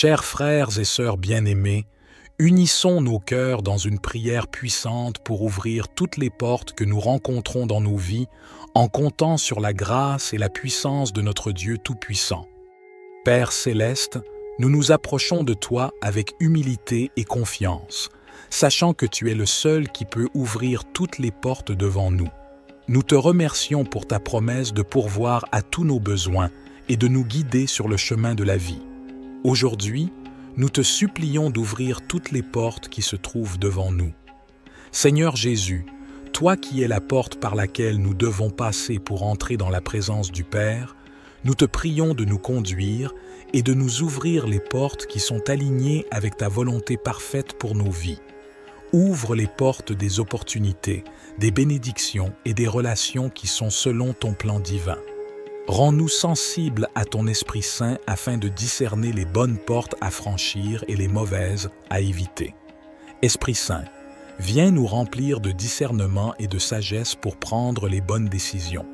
Chers frères et sœurs bien-aimés, unissons nos cœurs dans une prière puissante pour ouvrir toutes les portes que nous rencontrons dans nos vies en comptant sur la grâce et la puissance de notre Dieu Tout-Puissant. Père céleste, nous nous approchons de toi avec humilité et confiance, sachant que tu es le seul qui peut ouvrir toutes les portes devant nous. Nous te remercions pour ta promesse de pourvoir à tous nos besoins et de nous guider sur le chemin de la vie. Aujourd'hui, nous te supplions d'ouvrir toutes les portes qui se trouvent devant nous. Seigneur Jésus, toi qui es la porte par laquelle nous devons passer pour entrer dans la présence du Père, nous te prions de nous conduire et de nous ouvrir les portes qui sont alignées avec ta volonté parfaite pour nos vies. Ouvre les portes des opportunités, des bénédictions et des relations qui sont selon ton plan divin. Rends-nous sensibles à ton Esprit Saint afin de discerner les bonnes portes à franchir et les mauvaises à éviter. Esprit Saint, viens nous remplir de discernement et de sagesse pour prendre les bonnes décisions.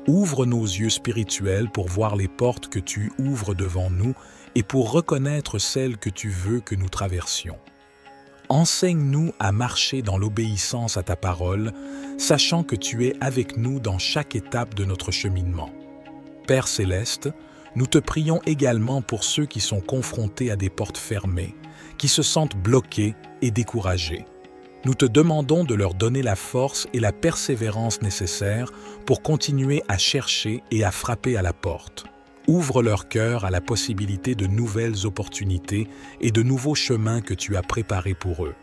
Ouvre nos yeux spirituels pour voir les portes que tu ouvres devant nous et pour reconnaître celles que tu veux que nous traversions. Enseigne-nous à marcher dans l'obéissance à ta parole, sachant que tu es avec nous dans chaque étape de notre cheminement. Père céleste, nous te prions également pour ceux qui sont confrontés à des portes fermées, qui se sentent bloqués et découragés. Nous te demandons de leur donner la force et la persévérance nécessaires pour continuer à chercher et à frapper à la porte. Ouvre leur cœur à la possibilité de nouvelles opportunités et de nouveaux chemins que tu as préparés pour eux.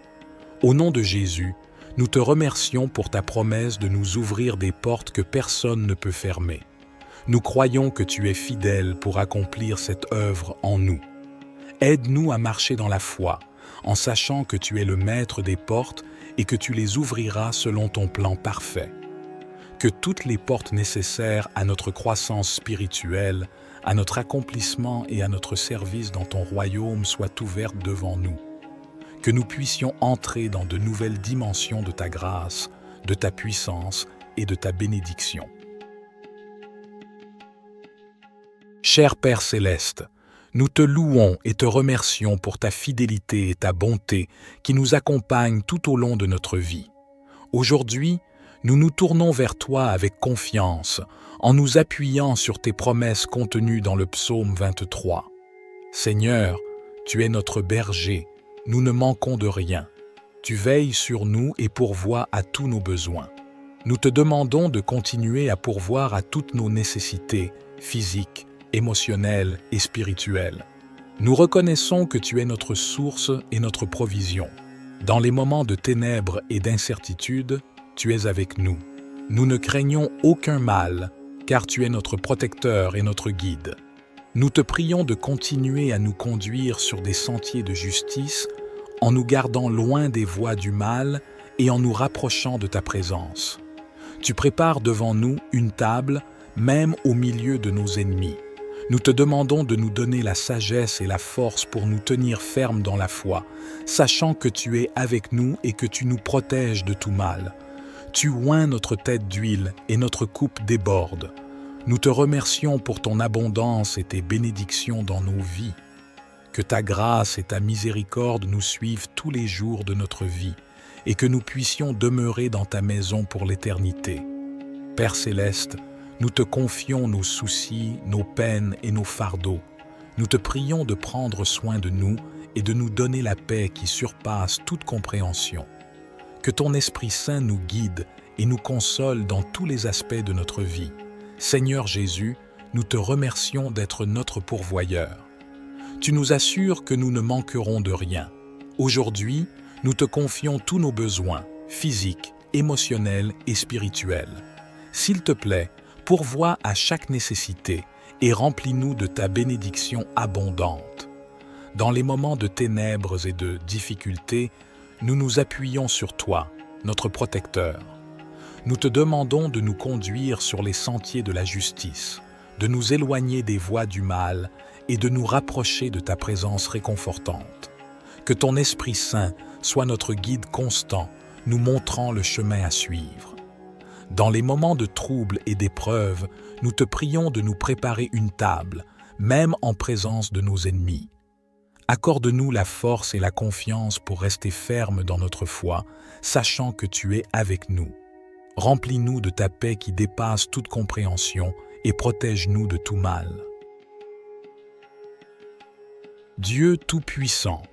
Au nom de Jésus, nous te remercions pour ta promesse de nous ouvrir des portes que personne ne peut fermer. Nous croyons que tu es fidèle pour accomplir cette œuvre en nous. Aide-nous à marcher dans la foi, en sachant que tu es le maître des portes et que tu les ouvriras selon ton plan parfait. Que toutes les portes nécessaires à notre croissance spirituelle, à notre accomplissement et à notre service dans ton royaume soient ouvertes devant nous. Que nous puissions entrer dans de nouvelles dimensions de ta grâce, de ta puissance et de ta bénédiction. Cher Père céleste, nous te louons et te remercions pour ta fidélité et ta bonté qui nous accompagnent tout au long de notre vie. Aujourd'hui, nous nous tournons vers toi avec confiance, en nous appuyant sur tes promesses contenues dans le psaume 23. Seigneur, tu es notre berger, nous ne manquons de rien. Tu veilles sur nous et pourvois à tous nos besoins. Nous te demandons de continuer à pourvoir à toutes nos nécessités physiques, émotionnelle et spirituelle. Nous reconnaissons que tu es notre source et notre provision. Dans les moments de ténèbres et d'incertitude, tu es avec nous. Nous ne craignons aucun mal, car tu es notre protecteur et notre guide. Nous te prions de continuer à nous conduire sur des sentiers de justice, en nous gardant loin des voies du mal et en nous rapprochant de ta présence. Tu prépares devant nous une table, même au milieu de nos ennemis. Nous te demandons de nous donner la sagesse et la force pour nous tenir fermes dans la foi, sachant que tu es avec nous et que tu nous protèges de tout mal. Tu oins notre tête d'huile et notre coupe déborde. Nous te remercions pour ton abondance et tes bénédictions dans nos vies. Que ta grâce et ta miséricorde nous suivent tous les jours de notre vie et que nous puissions demeurer dans ta maison pour l'éternité. Père céleste, nous te confions nos soucis, nos peines et nos fardeaux. Nous te prions de prendre soin de nous et de nous donner la paix qui surpasse toute compréhension. Que ton Esprit Saint nous guide et nous console dans tous les aspects de notre vie. Seigneur Jésus, nous te remercions d'être notre pourvoyeur. Tu nous assures que nous ne manquerons de rien. Aujourd'hui, nous te confions tous nos besoins, physiques, émotionnels et spirituels. S'il te plaît, pourvois à chaque nécessité et remplis-nous de ta bénédiction abondante. Dans les moments de ténèbres et de difficultés, nous nous appuyons sur toi, notre protecteur. Nous te demandons de nous conduire sur les sentiers de la justice, de nous éloigner des voies du mal et de nous rapprocher de ta présence réconfortante. Que ton Esprit Saint soit notre guide constant, nous montrant le chemin à suivre. Dans les moments de trouble et d'épreuve, nous te prions de nous préparer une table, même en présence de nos ennemis. Accorde-nous la force et la confiance pour rester fermes dans notre foi, sachant que tu es avec nous. Remplis-nous de ta paix qui dépasse toute compréhension et protège-nous de tout mal. Dieu Tout-Puissant,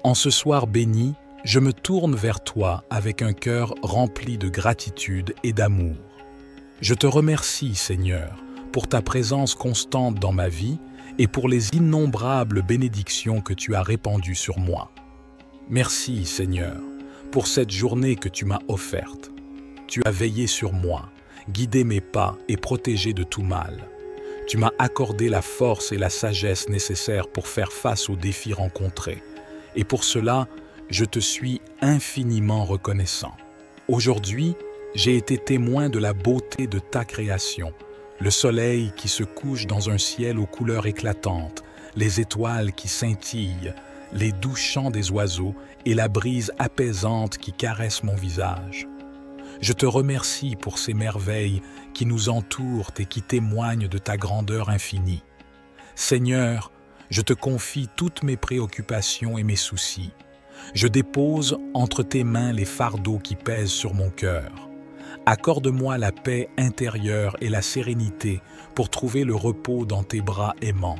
en ce soir béni, je me tourne vers toi avec un cœur rempli de gratitude et d'amour. Je te remercie, Seigneur, pour ta présence constante dans ma vie et pour les innombrables bénédictions que tu as répandues sur moi. Merci, Seigneur, pour cette journée que tu m'as offerte. Tu as veillé sur moi, guidé mes pas et protégé de tout mal. Tu m'as accordé la force et la sagesse nécessaires pour faire face aux défis rencontrés. Et pour cela, je te suis infiniment reconnaissant. Aujourd'hui, j'ai été témoin de la beauté de ta création, le soleil qui se couche dans un ciel aux couleurs éclatantes, les étoiles qui scintillent, les doux chants des oiseaux et la brise apaisante qui caresse mon visage. Je te remercie pour ces merveilles qui nous entourent et qui témoignent de ta grandeur infinie. Seigneur, je te confie toutes mes préoccupations et mes soucis. Je dépose entre tes mains les fardeaux qui pèsent sur mon cœur. Accorde-moi la paix intérieure et la sérénité pour trouver le repos dans tes bras aimants.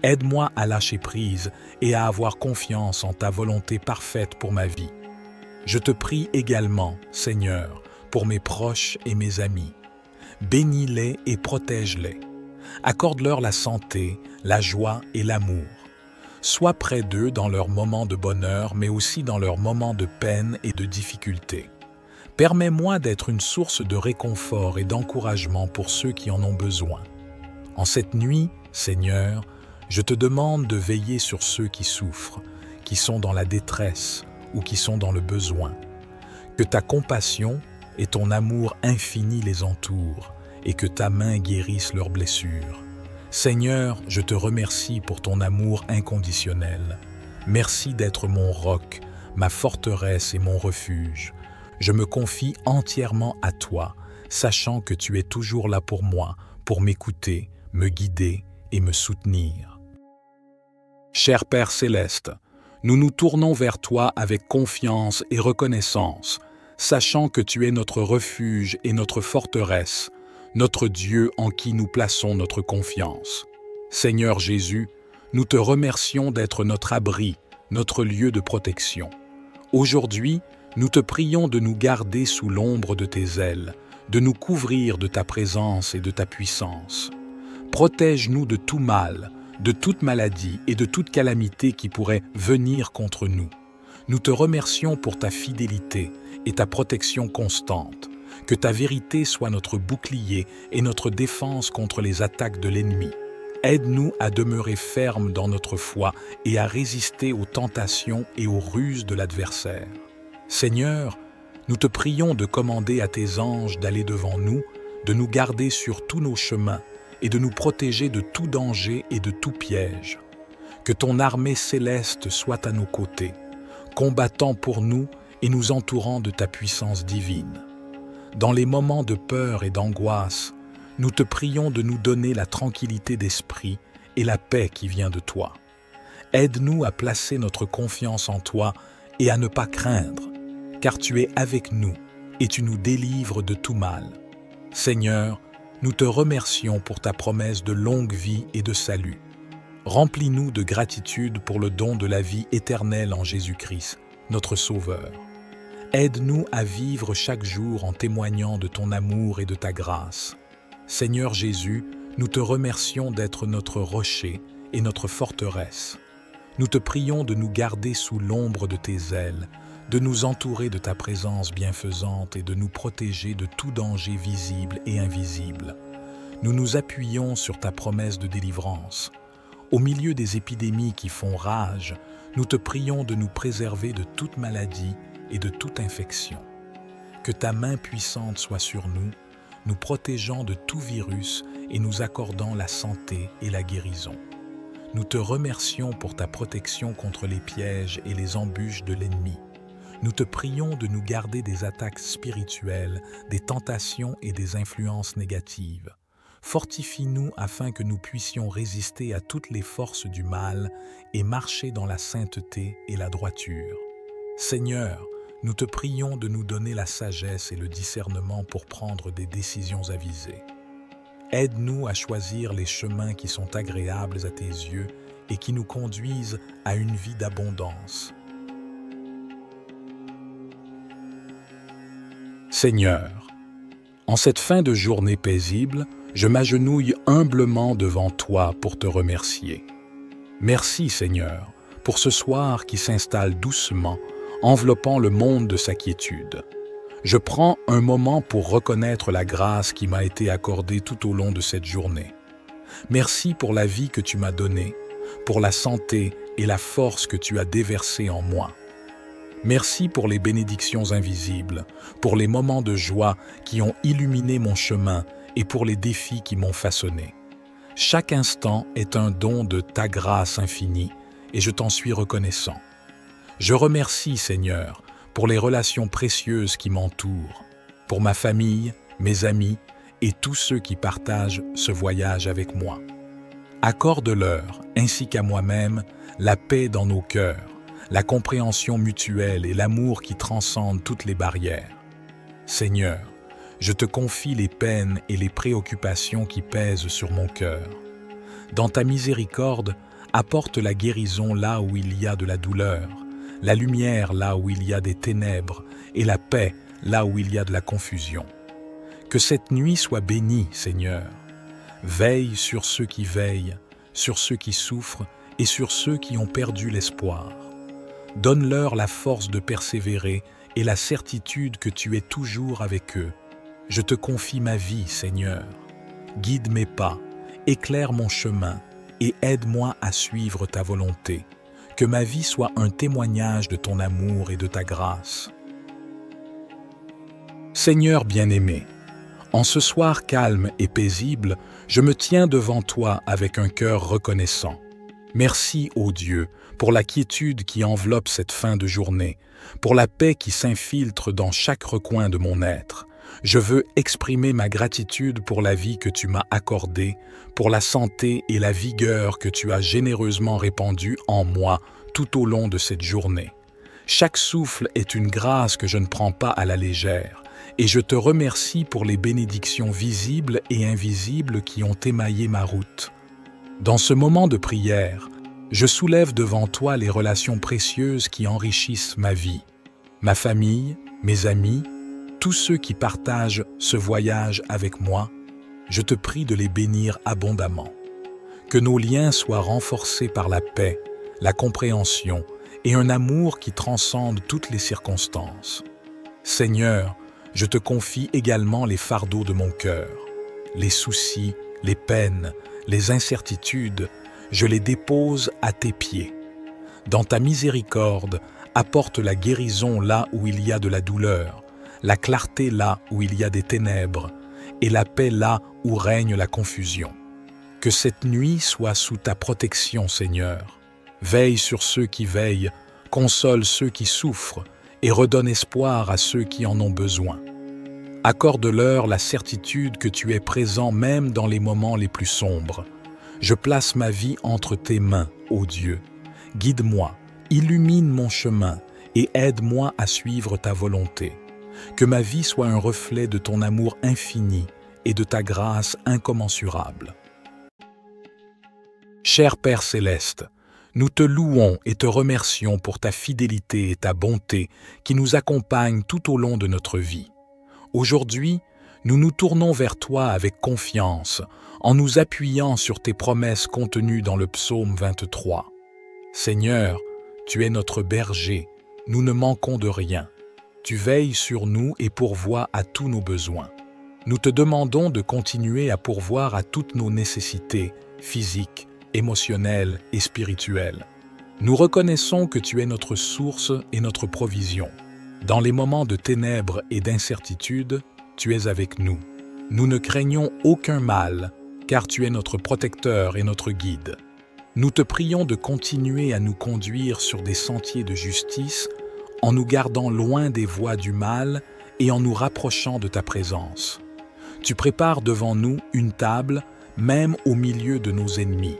Aide-moi à lâcher prise et à avoir confiance en ta volonté parfaite pour ma vie. Je te prie également, Seigneur, pour mes proches et mes amis. Bénis-les et protège-les. Accorde-leur la santé, la joie et l'amour. Sois près d'eux dans leurs moments de bonheur, mais aussi dans leurs moments de peine et de difficulté. Permets-moi d'être une source de réconfort et d'encouragement pour ceux qui en ont besoin. En cette nuit, Seigneur, je te demande de veiller sur ceux qui souffrent, qui sont dans la détresse ou qui sont dans le besoin. Que ta compassion et ton amour infini les entourent et que ta main guérisse leurs blessures. Seigneur, je te remercie pour ton amour inconditionnel. Merci d'être mon roc, ma forteresse et mon refuge. Je me confie entièrement à toi, sachant que tu es toujours là pour moi, pour m'écouter, me guider et me soutenir. Cher Père Céleste, nous nous tournons vers toi avec confiance et reconnaissance, sachant que tu es notre refuge et notre forteresse, notre Dieu en qui nous plaçons notre confiance. Seigneur Jésus, nous te remercions d'être notre abri, notre lieu de protection. Aujourd'hui, nous te prions de nous garder sous l'ombre de tes ailes, de nous couvrir de ta présence et de ta puissance. Protège-nous de tout mal, de toute maladie et de toute calamité qui pourrait venir contre nous. Nous te remercions pour ta fidélité et ta protection constante. Que ta vérité soit notre bouclier et notre défense contre les attaques de l'ennemi. Aide-nous à demeurer fermes dans notre foi et à résister aux tentations et aux ruses de l'adversaire. Seigneur, nous te prions de commander à tes anges d'aller devant nous, de nous garder sur tous nos chemins et de nous protéger de tout danger et de tout piège. Que ton armée céleste soit à nos côtés, combattant pour nous et nous entourant de ta puissance divine. Dans les moments de peur et d'angoisse, nous te prions de nous donner la tranquillité d'esprit et la paix qui vient de toi. Aide-nous à placer notre confiance en toi et à ne pas craindre, car tu es avec nous et tu nous délivres de tout mal. Seigneur, nous te remercions pour ta promesse de longue vie et de salut. Remplis-nous de gratitude pour le don de la vie éternelle en Jésus-Christ, notre Sauveur. Aide-nous à vivre chaque jour en témoignant de ton amour et de ta grâce. Seigneur Jésus, nous te remercions d'être notre rocher et notre forteresse. Nous te prions de nous garder sous l'ombre de tes ailes, de nous entourer de ta présence bienfaisante et de nous protéger de tout danger visible et invisible. Nous nous appuyons sur ta promesse de délivrance. Au milieu des épidémies qui font rage, nous te prions de nous préserver de toute maladie et de toute infection. Que ta main puissante soit sur nous, nous protégeant de tout virus et nous accordant la santé et la guérison. Nous te remercions pour ta protection contre les pièges et les embûches de l'ennemi. Nous te prions de nous garder des attaques spirituelles, des tentations et des influences négatives. Fortifie-nous afin que nous puissions résister à toutes les forces du mal et marcher dans la sainteté et la droiture. Seigneur, nous te prions de nous donner la sagesse et le discernement pour prendre des décisions avisées. Aide-nous à choisir les chemins qui sont agréables à tes yeux et qui nous conduisent à une vie d'abondance. Seigneur, en cette fin de journée paisible, je m'agenouille humblement devant toi pour te remercier. Merci, Seigneur, pour ce soir qui s'installe doucement, enveloppant le monde de sa quiétude. Je prends un moment pour reconnaître la grâce qui m'a été accordée tout au long de cette journée. Merci pour la vie que tu m'as donnée, pour la santé et la force que tu as déversée en moi. Merci pour les bénédictions invisibles, pour les moments de joie qui ont illuminé mon chemin et pour les défis qui m'ont façonné. Chaque instant est un don de ta grâce infinie et je t'en suis reconnaissant. Je remercie, Seigneur, pour les relations précieuses qui m'entourent, pour ma famille, mes amis et tous ceux qui partagent ce voyage avec moi. Accorde-leur, ainsi qu'à moi-même, la paix dans nos cœurs, la compréhension mutuelle et l'amour qui transcendent toutes les barrières. Seigneur, je te confie les peines et les préoccupations qui pèsent sur mon cœur. Dans ta miséricorde, apporte la guérison là où il y a de la douleur, la lumière là où il y a des ténèbres et la paix là où il y a de la confusion. Que cette nuit soit bénie, Seigneur. Veille sur ceux qui veillent, sur ceux qui souffrent et sur ceux qui ont perdu l'espoir. Donne-leur la force de persévérer et la certitude que tu es toujours avec eux. Je te confie ma vie, Seigneur. Guide mes pas, éclaire mon chemin et aide-moi à suivre ta volonté. Que ma vie soit un témoignage de ton amour et de ta grâce. Seigneur bien-aimé, en ce soir calme et paisible, je me tiens devant toi avec un cœur reconnaissant. Merci, ô Dieu, pour la quiétude qui enveloppe cette fin de journée, pour la paix qui s'infiltre dans chaque recoin de mon être. Je veux exprimer ma gratitude pour la vie que tu m'as accordée, pour la santé et la vigueur que tu as généreusement répandue en moi tout au long de cette journée. Chaque souffle est une grâce que je ne prends pas à la légère, et je te remercie pour les bénédictions visibles et invisibles qui ont émaillé ma route. Dans ce moment de prière, je soulève devant toi les relations précieuses qui enrichissent ma vie, ma famille, mes amis, tous ceux qui partagent ce voyage avec moi, je te prie de les bénir abondamment. Que nos liens soient renforcés par la paix, la compréhension et un amour qui transcende toutes les circonstances. Seigneur, je te confie également les fardeaux de mon cœur, les soucis, les peines, les incertitudes, je les dépose à tes pieds. Dans ta miséricorde, apporte la guérison là où il y a de la douleur, la clarté là où il y a des ténèbres, et la paix là où règne la confusion. Que cette nuit soit sous ta protection, Seigneur. Veille sur ceux qui veillent, console ceux qui souffrent, et redonne espoir à ceux qui en ont besoin. Accorde-leur la certitude que tu es présent même dans les moments les plus sombres. Je place ma vie entre tes mains, ô Dieu. Guide-moi, illumine mon chemin et aide-moi à suivre ta volonté. Que ma vie soit un reflet de ton amour infini et de ta grâce incommensurable. Cher Père céleste, nous te louons et te remercions pour ta fidélité et ta bonté qui nous accompagnent tout au long de notre vie. Aujourd'hui, nous nous tournons vers toi avec confiance, en nous appuyant sur tes promesses contenues dans le psaume 23. Seigneur, tu es notre berger, nous ne manquons de rien. Tu veilles sur nous et pourvois à tous nos besoins. Nous te demandons de continuer à pourvoir à toutes nos nécessités physiques, émotionnelles et spirituelles. Nous reconnaissons que tu es notre source et notre provision. Dans les moments de ténèbres et d'incertitude, tu es avec nous. Nous ne craignons aucun mal, car tu es notre protecteur et notre guide. Nous te prions de continuer à nous conduire sur des sentiers de justice en nous gardant loin des voies du mal et en nous rapprochant de ta présence. Tu prépares devant nous une table, même au milieu de nos ennemis.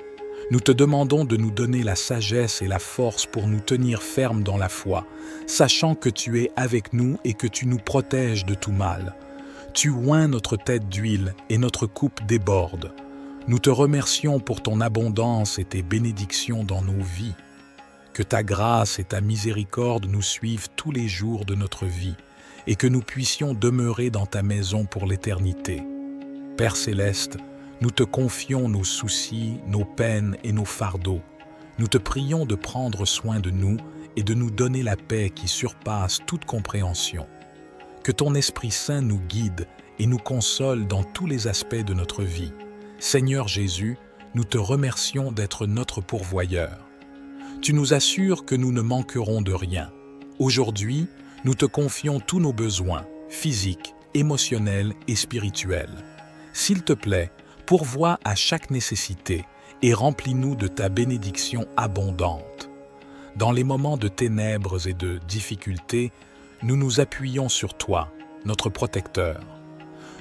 Nous te demandons de nous donner la sagesse et la force pour nous tenir fermes dans la foi, sachant que tu es avec nous et que tu nous protèges de tout mal. Tu oins notre tête d'huile et notre coupe déborde. Nous te remercions pour ton abondance et tes bénédictions dans nos vies. Que ta grâce et ta miséricorde nous suivent tous les jours de notre vie et que nous puissions demeurer dans ta maison pour l'éternité. Père céleste, nous te confions nos soucis, nos peines et nos fardeaux. Nous te prions de prendre soin de nous et de nous donner la paix qui surpasse toute compréhension. Que ton Esprit Saint nous guide et nous console dans tous les aspects de notre vie. Seigneur Jésus, nous te remercions d'être notre pourvoyeur. Tu nous assures que nous ne manquerons de rien. Aujourd'hui, nous te confions tous nos besoins, physiques, émotionnels et spirituels. S'il te plaît, pourvois à chaque nécessité et remplis-nous de ta bénédiction abondante. Dans les moments de ténèbres et de difficultés, nous nous appuyons sur toi, notre protecteur.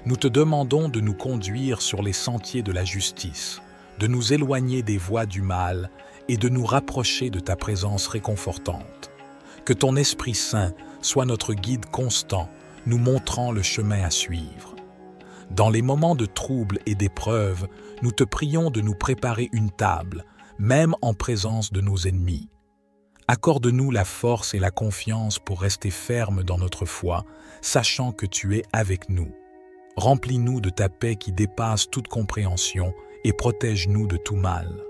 Nous te demandons de nous conduire sur les sentiers de la justice, de nous éloigner des voies du mal et de nous rapprocher de ta présence réconfortante. Que ton Esprit Saint soit notre guide constant, nous montrant le chemin à suivre. Dans les moments de trouble et d'épreuve, nous te prions de nous préparer une table, même en présence de nos ennemis. Accorde-nous la force et la confiance pour rester fermes dans notre foi, sachant que tu es avec nous. Remplis-nous de ta paix qui dépasse toute compréhension et protège-nous de tout mal.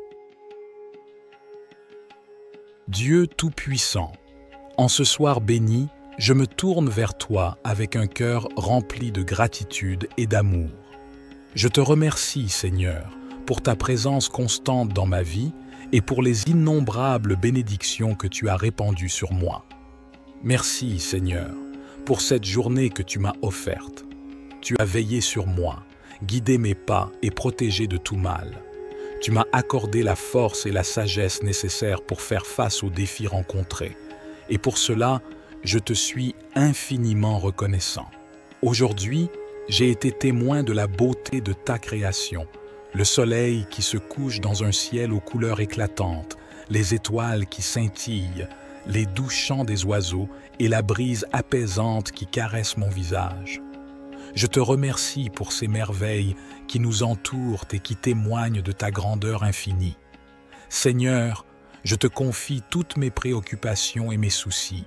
Dieu Tout-Puissant, en ce soir béni, je me tourne vers toi avec un cœur rempli de gratitude et d'amour. Je te remercie, Seigneur, pour ta présence constante dans ma vie et pour les innombrables bénédictions que tu as répandues sur moi. Merci, Seigneur, pour cette journée que tu m'as offerte. Tu as veillé sur moi, guidé mes pas et protégé de tout mal. Tu m'as accordé la force et la sagesse nécessaires pour faire face aux défis rencontrés. Et pour cela, je te suis infiniment reconnaissant. Aujourd'hui, j'ai été témoin de la beauté de ta création, le soleil qui se couche dans un ciel aux couleurs éclatantes, les étoiles qui scintillent, les doux chants des oiseaux et la brise apaisante qui caresse mon visage. Je te remercie pour ces merveilles qui nous entourent et qui témoignent de ta grandeur infinie. Seigneur, je te confie toutes mes préoccupations et mes soucis.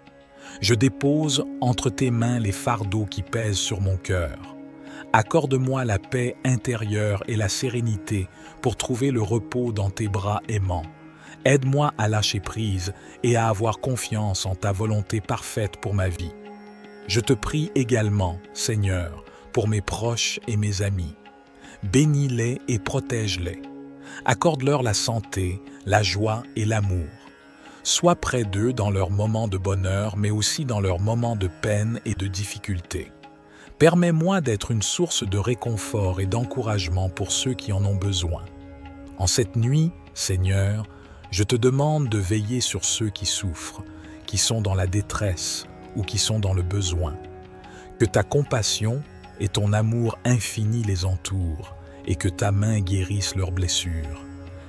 Je dépose entre tes mains les fardeaux qui pèsent sur mon cœur. Accorde-moi la paix intérieure et la sérénité pour trouver le repos dans tes bras aimants. Aide-moi à lâcher prise et à avoir confiance en ta volonté parfaite pour ma vie. Je te prie également, Seigneur, pour mes proches et mes amis. Bénis-les et protège-les. Accorde-leur la santé, la joie et l'amour. Sois près d'eux dans leurs moments de bonheur, mais aussi dans leurs moments de peine et de difficulté. Permets-moi d'être une source de réconfort et d'encouragement pour ceux qui en ont besoin. En cette nuit, Seigneur, je te demande de veiller sur ceux qui souffrent, qui sont dans la détresse ou qui sont dans le besoin. Que ta compassion et ton amour infini les entourent et que ta main guérisse leurs blessures.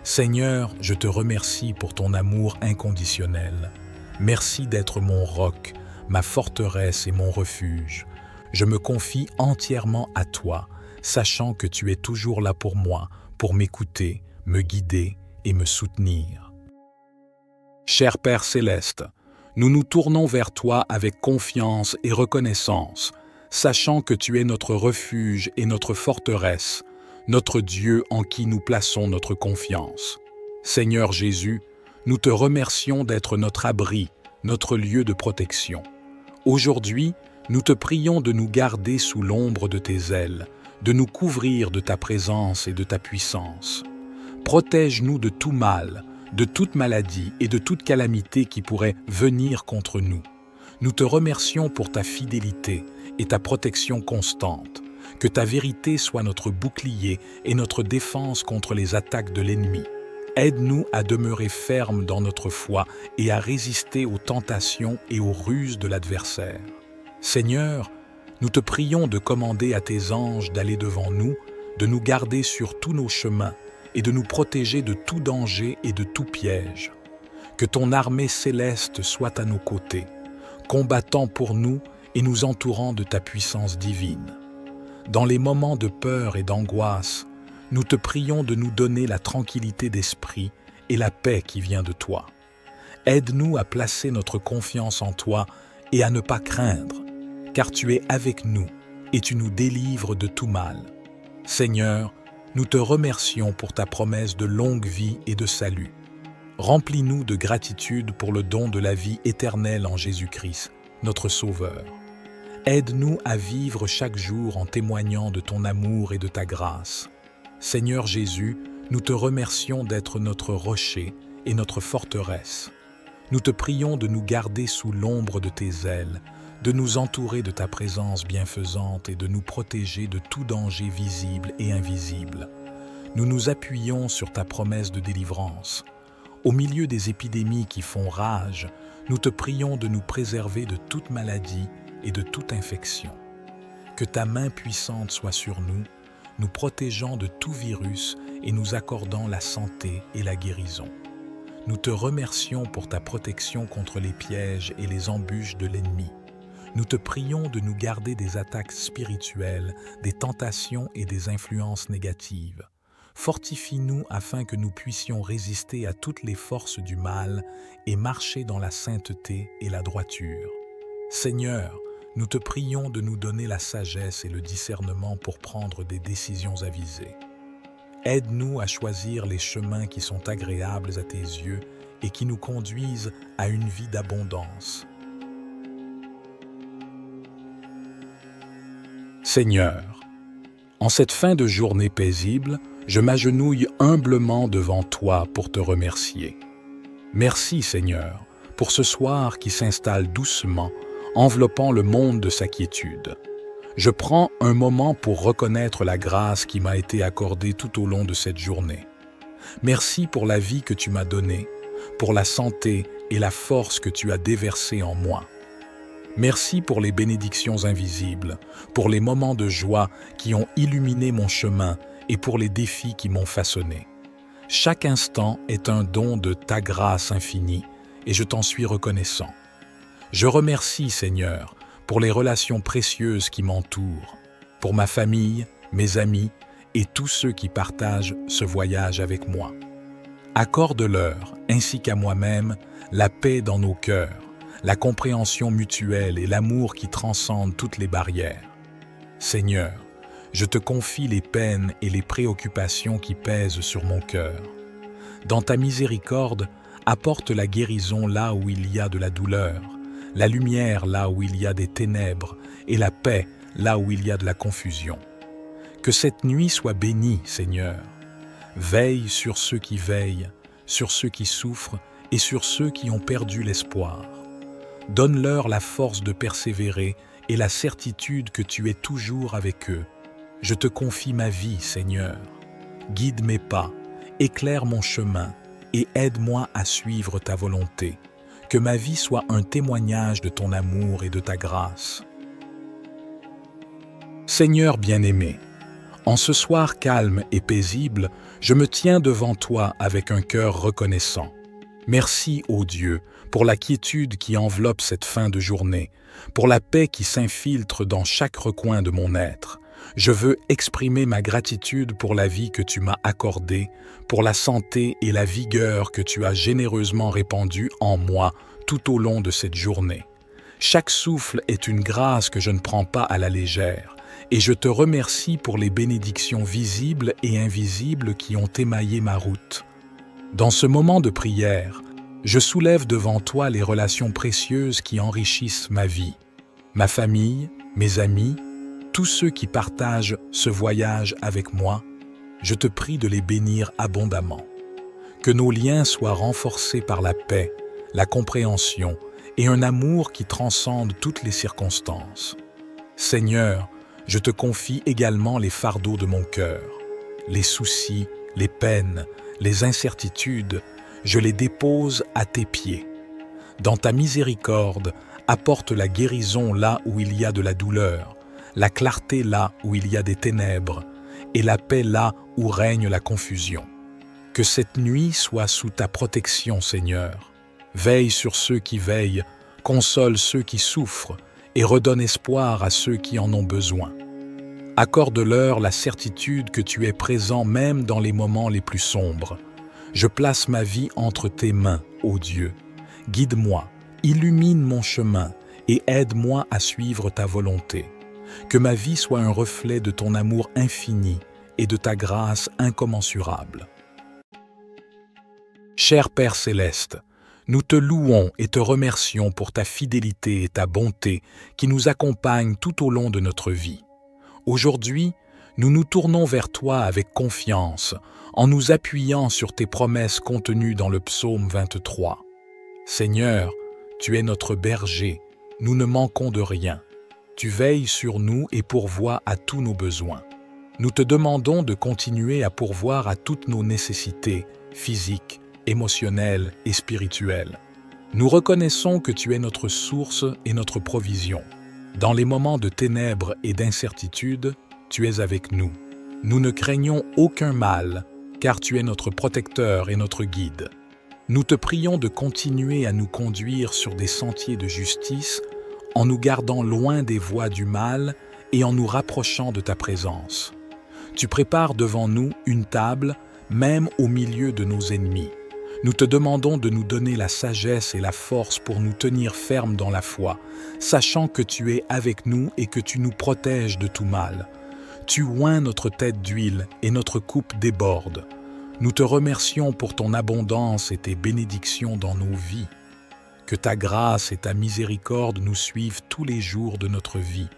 Seigneur, je te remercie pour ton amour inconditionnel. Merci d'être mon roc, ma forteresse et mon refuge. Je me confie entièrement à toi, sachant que tu es toujours là pour moi, pour m'écouter, me guider et me soutenir. Cher Père céleste, nous nous tournons vers toi avec confiance et reconnaissance, sachant que tu es notre refuge et notre forteresse, notre Dieu en qui nous plaçons notre confiance. Seigneur Jésus, nous te remercions d'être notre abri, notre lieu de protection. Aujourd'hui, nous te prions de nous garder sous l'ombre de tes ailes, de nous couvrir de ta présence et de ta puissance. Protège-nous de tout mal, de toute maladie et de toute calamité qui pourrait venir contre nous. Nous te remercions pour ta fidélité et ta protection constante. Que ta vérité soit notre bouclier et notre défense contre les attaques de l'ennemi. Aide-nous à demeurer fermes dans notre foi et à résister aux tentations et aux ruses de l'adversaire. Seigneur, Nous te prions de commander à tes anges d'aller devant nous, de nous garder sur tous nos chemins et de nous protéger de tout danger et de tout piège. Que ton armée céleste soit à nos côtés, combattant pour nous et nous entourant de ta puissance divine. Dans les moments de peur et d'angoisse, nous te prions de nous donner la tranquillité d'esprit et la paix qui vient de toi. Aide-nous à placer notre confiance en toi et à ne pas craindre, car tu es avec nous et tu nous délivres de tout mal. Seigneur, nous te remercions pour ta promesse de longue vie et de salut. Remplis-nous de gratitude pour le don de la vie éternelle en Jésus-Christ, notre Sauveur. Aide-nous à vivre chaque jour en témoignant de ton amour et de ta grâce. Seigneur Jésus, nous te remercions d'être notre rocher et notre forteresse. Nous te prions de nous garder sous l'ombre de tes ailes, de nous entourer de ta présence bienfaisante et de nous protéger de tout danger visible et invisible. Nous nous appuyons sur ta promesse de délivrance. Au milieu des épidémies qui font rage, nous te prions de nous préserver de toute maladie et de toute infection. Que ta main puissante soit sur nous, nous protégeant de tout virus et nous accordant la santé et la guérison. Nous te remercions pour ta protection contre les pièges et les embûches de l'ennemi. Nous te prions de nous garder des attaques spirituelles, des tentations et des influences négatives. Fortifie-nous afin que nous puissions résister à toutes les forces du mal et marcher dans la sainteté et la droiture. Seigneur, nous te prions de nous donner la sagesse et le discernement pour prendre des décisions avisées. Aide-nous à choisir les chemins qui sont agréables à tes yeux et qui nous conduisent à une vie d'abondance. Seigneur, en cette fin de journée paisible, je m'agenouille humblement devant toi pour te remercier. Merci, Seigneur, pour ce soir qui s'installe doucement, enveloppant le monde de sa quiétude. Je prends un moment pour reconnaître la grâce qui m'a été accordée tout au long de cette journée. Merci pour la vie que tu m'as donnée, pour la santé et la force que tu as déversée en moi. Merci pour les bénédictions invisibles, pour les moments de joie qui ont illuminé mon chemin et pour les défis qui m'ont façonné. Chaque instant est un don de ta grâce infinie et je t'en suis reconnaissant. Je remercie, Seigneur, pour les relations précieuses qui m'entourent, pour ma famille, mes amis et tous ceux qui partagent ce voyage avec moi. Accorde-leur, ainsi qu'à moi-même, la paix dans nos cœurs, la compréhension mutuelle et l'amour qui transcendent toutes les barrières. Seigneur, je te confie les peines et les préoccupations qui pèsent sur mon cœur. Dans ta miséricorde, apporte la guérison là où il y a de la douleur, la lumière là où il y a des ténèbres et la paix là où il y a de la confusion. Que cette nuit soit bénie, Seigneur. Veille sur ceux qui veillent, sur ceux qui souffrent et sur ceux qui ont perdu l'espoir. Donne-leur la force de persévérer et la certitude que tu es toujours avec eux. Je te confie ma vie, Seigneur. Guide mes pas, éclaire mon chemin et aide-moi à suivre ta volonté. Que ma vie soit un témoignage de ton amour et de ta grâce. Seigneur bien-aimé, en ce soir calme et paisible, je me tiens devant toi avec un cœur reconnaissant. Merci, ô Dieu, pour la quiétude qui enveloppe cette fin de journée, pour la paix qui s'infiltre dans chaque recoin de mon être. Je veux exprimer ma gratitude pour la vie que tu m'as accordée, pour la santé et la vigueur que tu as généreusement répandue en moi tout au long de cette journée. Chaque souffle est une grâce que je ne prends pas à la légère, et je te remercie pour les bénédictions visibles et invisibles qui ont émaillé ma route. Dans ce moment de prière, je soulève devant toi les relations précieuses qui enrichissent ma vie, ma famille, mes amis, tous ceux qui partagent ce voyage avec moi, je te prie de les bénir abondamment. Que nos liens soient renforcés par la paix, la compréhension et un amour qui transcende toutes les circonstances. Seigneur, je te confie également les fardeaux de mon cœur, les soucis, les peines, les incertitudes, je les dépose à tes pieds. Dans ta miséricorde, apporte la guérison là où il y a de la douleur, la clarté là où il y a des ténèbres, et la paix là où règne la confusion. Que cette nuit soit sous ta protection, Seigneur. Veille sur ceux qui veillent, console ceux qui souffrent, et redonne espoir à ceux qui en ont besoin. Accorde-leur la certitude que tu es présent même dans les moments les plus sombres. Je place ma vie entre tes mains, ô Dieu. Guide-moi, illumine mon chemin et aide-moi à suivre ta volonté. Que ma vie soit un reflet de ton amour infini et de ta grâce incommensurable. Cher Père céleste, nous te louons et te remercions pour ta fidélité et ta bonté qui nous accompagnent tout au long de notre vie. Aujourd'hui, nous nous tournons vers toi avec confiance, en nous appuyant sur tes promesses contenues dans le psaume 23. Seigneur, tu es notre berger, nous ne manquons de rien. Tu veilles sur nous et pourvois à tous nos besoins. Nous te demandons de continuer à pourvoir à toutes nos nécessités physiques, émotionnelles et spirituelles. Nous reconnaissons que tu es notre source et notre provision. Dans les moments de ténèbres et d'incertitude, tu es avec nous. Nous ne craignons aucun mal, car tu es notre protecteur et notre guide. Nous te prions de continuer à nous conduire sur des sentiers de justice, en nous gardant loin des voies du mal et en nous rapprochant de ta présence. Tu prépares devant nous une table, même au milieu de nos ennemis. Nous te demandons de nous donner la sagesse et la force pour nous tenir fermes dans la foi, sachant que tu es avec nous et que tu nous protèges de tout mal. Tu oins notre tête d'huile et notre coupe déborde. Nous te remercions pour ton abondance et tes bénédictions dans nos vies. Que ta grâce et ta miséricorde nous suivent tous les jours de notre vie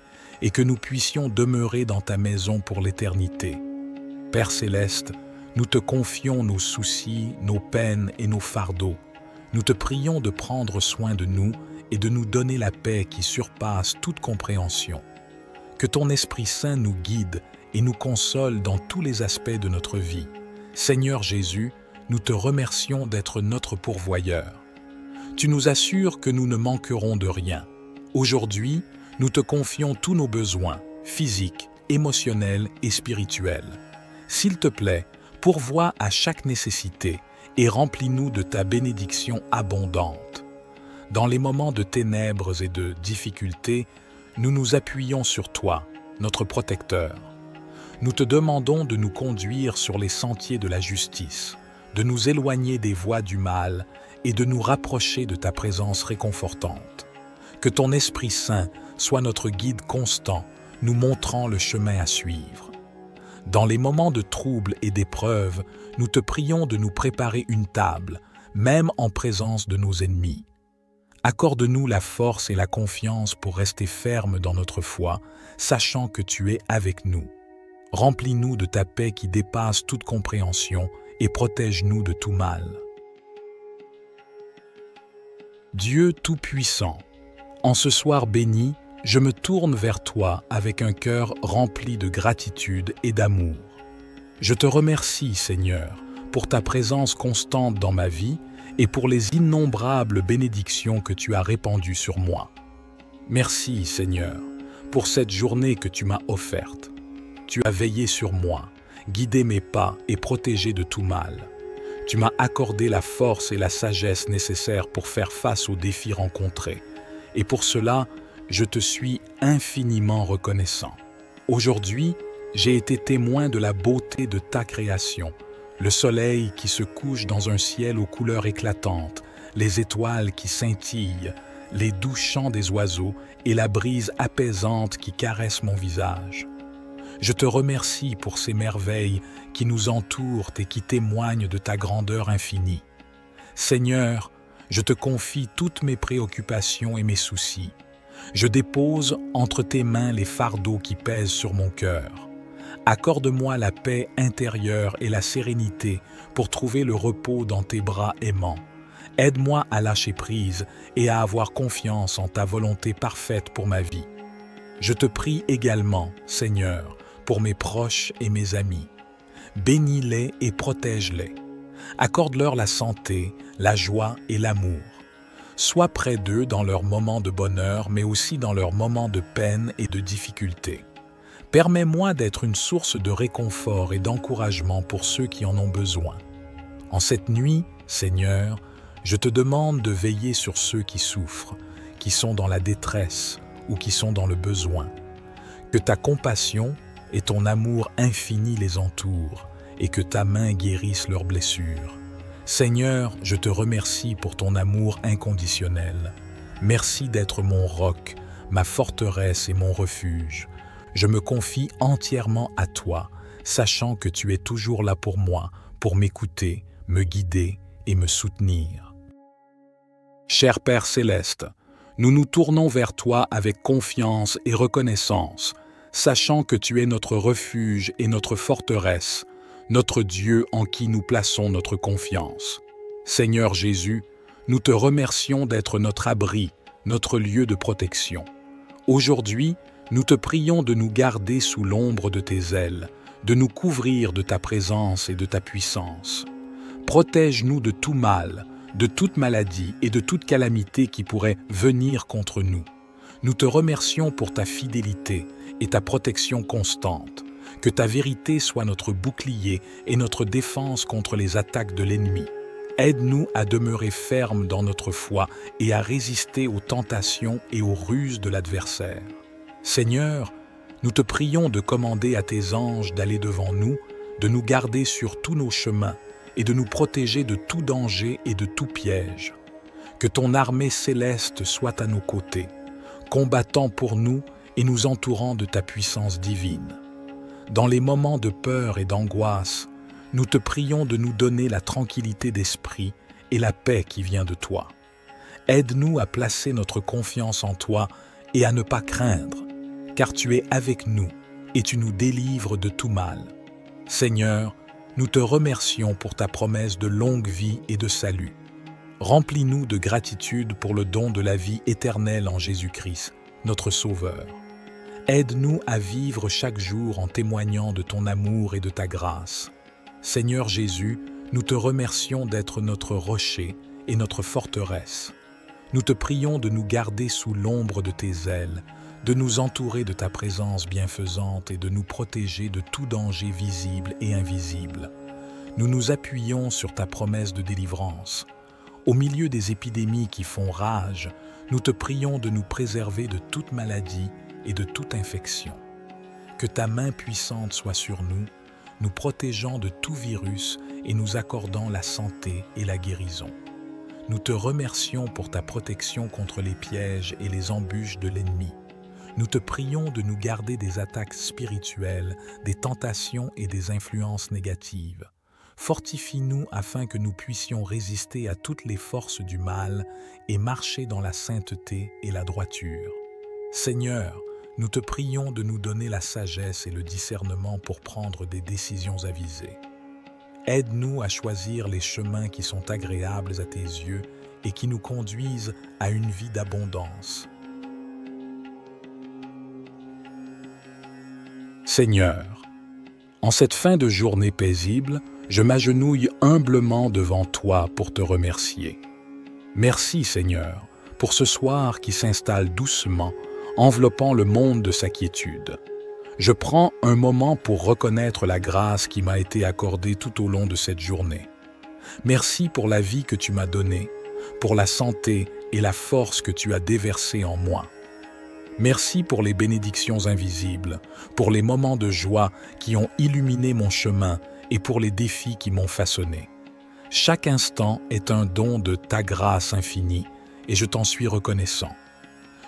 et que nous puissions demeurer dans ta maison pour l'éternité. Père céleste, nous te confions nos soucis, nos peines et nos fardeaux. Nous te prions de prendre soin de nous et de nous donner la paix qui surpasse toute compréhension. Que ton Esprit Saint nous guide et nous console dans tous les aspects de notre vie. Seigneur Jésus, nous te remercions d'être notre pourvoyeur. Tu nous assures que nous ne manquerons de rien. Aujourd'hui, nous te confions tous nos besoins, physiques, émotionnels et spirituels. S'il te plaît, pourvois à chaque nécessité et remplis-nous de ta bénédiction abondante. Dans les moments de ténèbres et de difficultés, nous nous appuyons sur toi, notre protecteur. Nous te demandons de nous conduire sur les sentiers de la justice, de nous éloigner des voies du mal et de nous rapprocher de ta présence réconfortante. Que ton Esprit Saint soit notre guide constant, nous montrant le chemin à suivre. Dans les moments de trouble et d'épreuve, nous te prions de nous préparer une table, même en présence de nos ennemis. Accorde-nous la force et la confiance pour rester fermes dans notre foi, sachant que tu es avec nous. Remplis-nous de ta paix qui dépasse toute compréhension et protège-nous de tout mal. Dieu Tout-Puissant, en ce soir béni, je me tourne vers toi avec un cœur rempli de gratitude et d'amour. Je te remercie, Seigneur, pour ta présence constante dans ma vie et pour les innombrables bénédictions que tu as répandues sur moi. Merci, Seigneur, pour cette journée que tu m'as offerte. Tu as veillé sur moi, guidé mes pas et protégé de tout mal. Tu m'as accordé la force et la sagesse nécessaires pour faire face aux défis rencontrés. Et pour cela, je te suis infiniment reconnaissant. Aujourd'hui, j'ai été témoin de la beauté de ta création, le soleil qui se couche dans un ciel aux couleurs éclatantes, les étoiles qui scintillent, les doux chants des oiseaux et la brise apaisante qui caresse mon visage. Je te remercie pour ces merveilles qui nous entourent et qui témoignent de ta grandeur infinie. Seigneur, je te confie toutes mes préoccupations et mes soucis. Je dépose entre tes mains les fardeaux qui pèsent sur mon cœur. Accorde-moi la paix intérieure et la sérénité pour trouver le repos dans tes bras aimants. Aide-moi à lâcher prise et à avoir confiance en ta volonté parfaite pour ma vie. Je te prie également, Seigneur, pour mes proches et mes amis. Bénis-les et protège-les. Accorde-leur la santé, la joie et l'amour. Sois près d'eux dans leurs moments de bonheur, mais aussi dans leurs moments de peine et de difficulté. Permets-moi d'être une source de réconfort et d'encouragement pour ceux qui en ont besoin. En cette nuit, Seigneur, je te demande de veiller sur ceux qui souffrent, qui sont dans la détresse ou qui sont dans le besoin. Que ta compassion et ton amour infini les entourent et que ta main guérisse leurs blessures. Seigneur, je te remercie pour ton amour inconditionnel. Merci d'être mon roc, ma forteresse et mon refuge. Je me confie entièrement à toi, sachant que tu es toujours là pour moi, pour m'écouter, me guider et me soutenir. Cher Père céleste, nous nous tournons vers toi avec confiance et reconnaissance, sachant que tu es notre refuge et notre forteresse, notre Dieu en qui nous plaçons notre confiance. Seigneur Jésus, nous te remercions d'être notre abri, notre lieu de protection. Aujourd'hui, nous te prions de nous garder sous l'ombre de tes ailes, de nous couvrir de ta présence et de ta puissance. Protège-nous de tout mal, de toute maladie et de toute calamité qui pourrait venir contre nous. Nous te remercions pour ta fidélité et ta protection constante. Que ta vérité soit notre bouclier et notre défense contre les attaques de l'ennemi. Aide-nous à demeurer fermes dans notre foi et à résister aux tentations et aux ruses de l'adversaire. Seigneur, nous te prions de commander à tes anges d'aller devant nous, de nous garder sur tous nos chemins et de nous protéger de tout danger et de tout piège. Que ton armée céleste soit à nos côtés, combattant pour nous et nous entourant de ta puissance divine. Dans les moments de peur et d'angoisse, nous te prions de nous donner la tranquillité d'esprit et la paix qui vient de toi. Aide-nous à placer notre confiance en toi et à ne pas craindre, car tu es avec nous et tu nous délivres de tout mal. Seigneur, nous te remercions pour ta promesse de longue vie et de salut. Remplis-nous de gratitude pour le don de la vie éternelle en Jésus-Christ, notre Sauveur. Aide-nous à vivre chaque jour en témoignant de ton amour et de ta grâce. Seigneur Jésus, nous te remercions d'être notre rocher et notre forteresse. Nous te prions de nous garder sous l'ombre de tes ailes, de nous entourer de ta présence bienfaisante et de nous protéger de tout danger visible et invisible. Nous nous appuyons sur ta promesse de délivrance. Au milieu des épidémies qui font rage, nous te prions de nous préserver de toute maladie et de toute infection. Que ta main puissante soit sur nous, nous protégeant de tout virus et nous accordant la santé et la guérison. Nous te remercions pour ta protection contre les pièges et les embûches de l'ennemi. Nous te prions de nous garder des attaques spirituelles, des tentations et des influences négatives. Fortifie-nous afin que nous puissions résister à toutes les forces du mal et marcher dans la sainteté et la droiture. Seigneur, nous te prions de nous donner la sagesse et le discernement pour prendre des décisions avisées. Aide-nous à choisir les chemins qui sont agréables à tes yeux et qui nous conduisent à une vie d'abondance. Seigneur, en cette fin de journée paisible, je m'agenouille humblement devant toi pour te remercier. Merci, Seigneur, pour ce soir qui s'installe doucement, enveloppant le monde de sa quiétude. Je prends un moment pour reconnaître la grâce qui m'a été accordée tout au long de cette journée. Merci pour la vie que tu m'as donnée, pour la santé et la force que tu as déversée en moi. Merci pour les bénédictions invisibles, pour les moments de joie qui ont illuminé mon chemin et pour les défis qui m'ont façonné. Chaque instant est un don de ta grâce infinie et je t'en suis reconnaissant.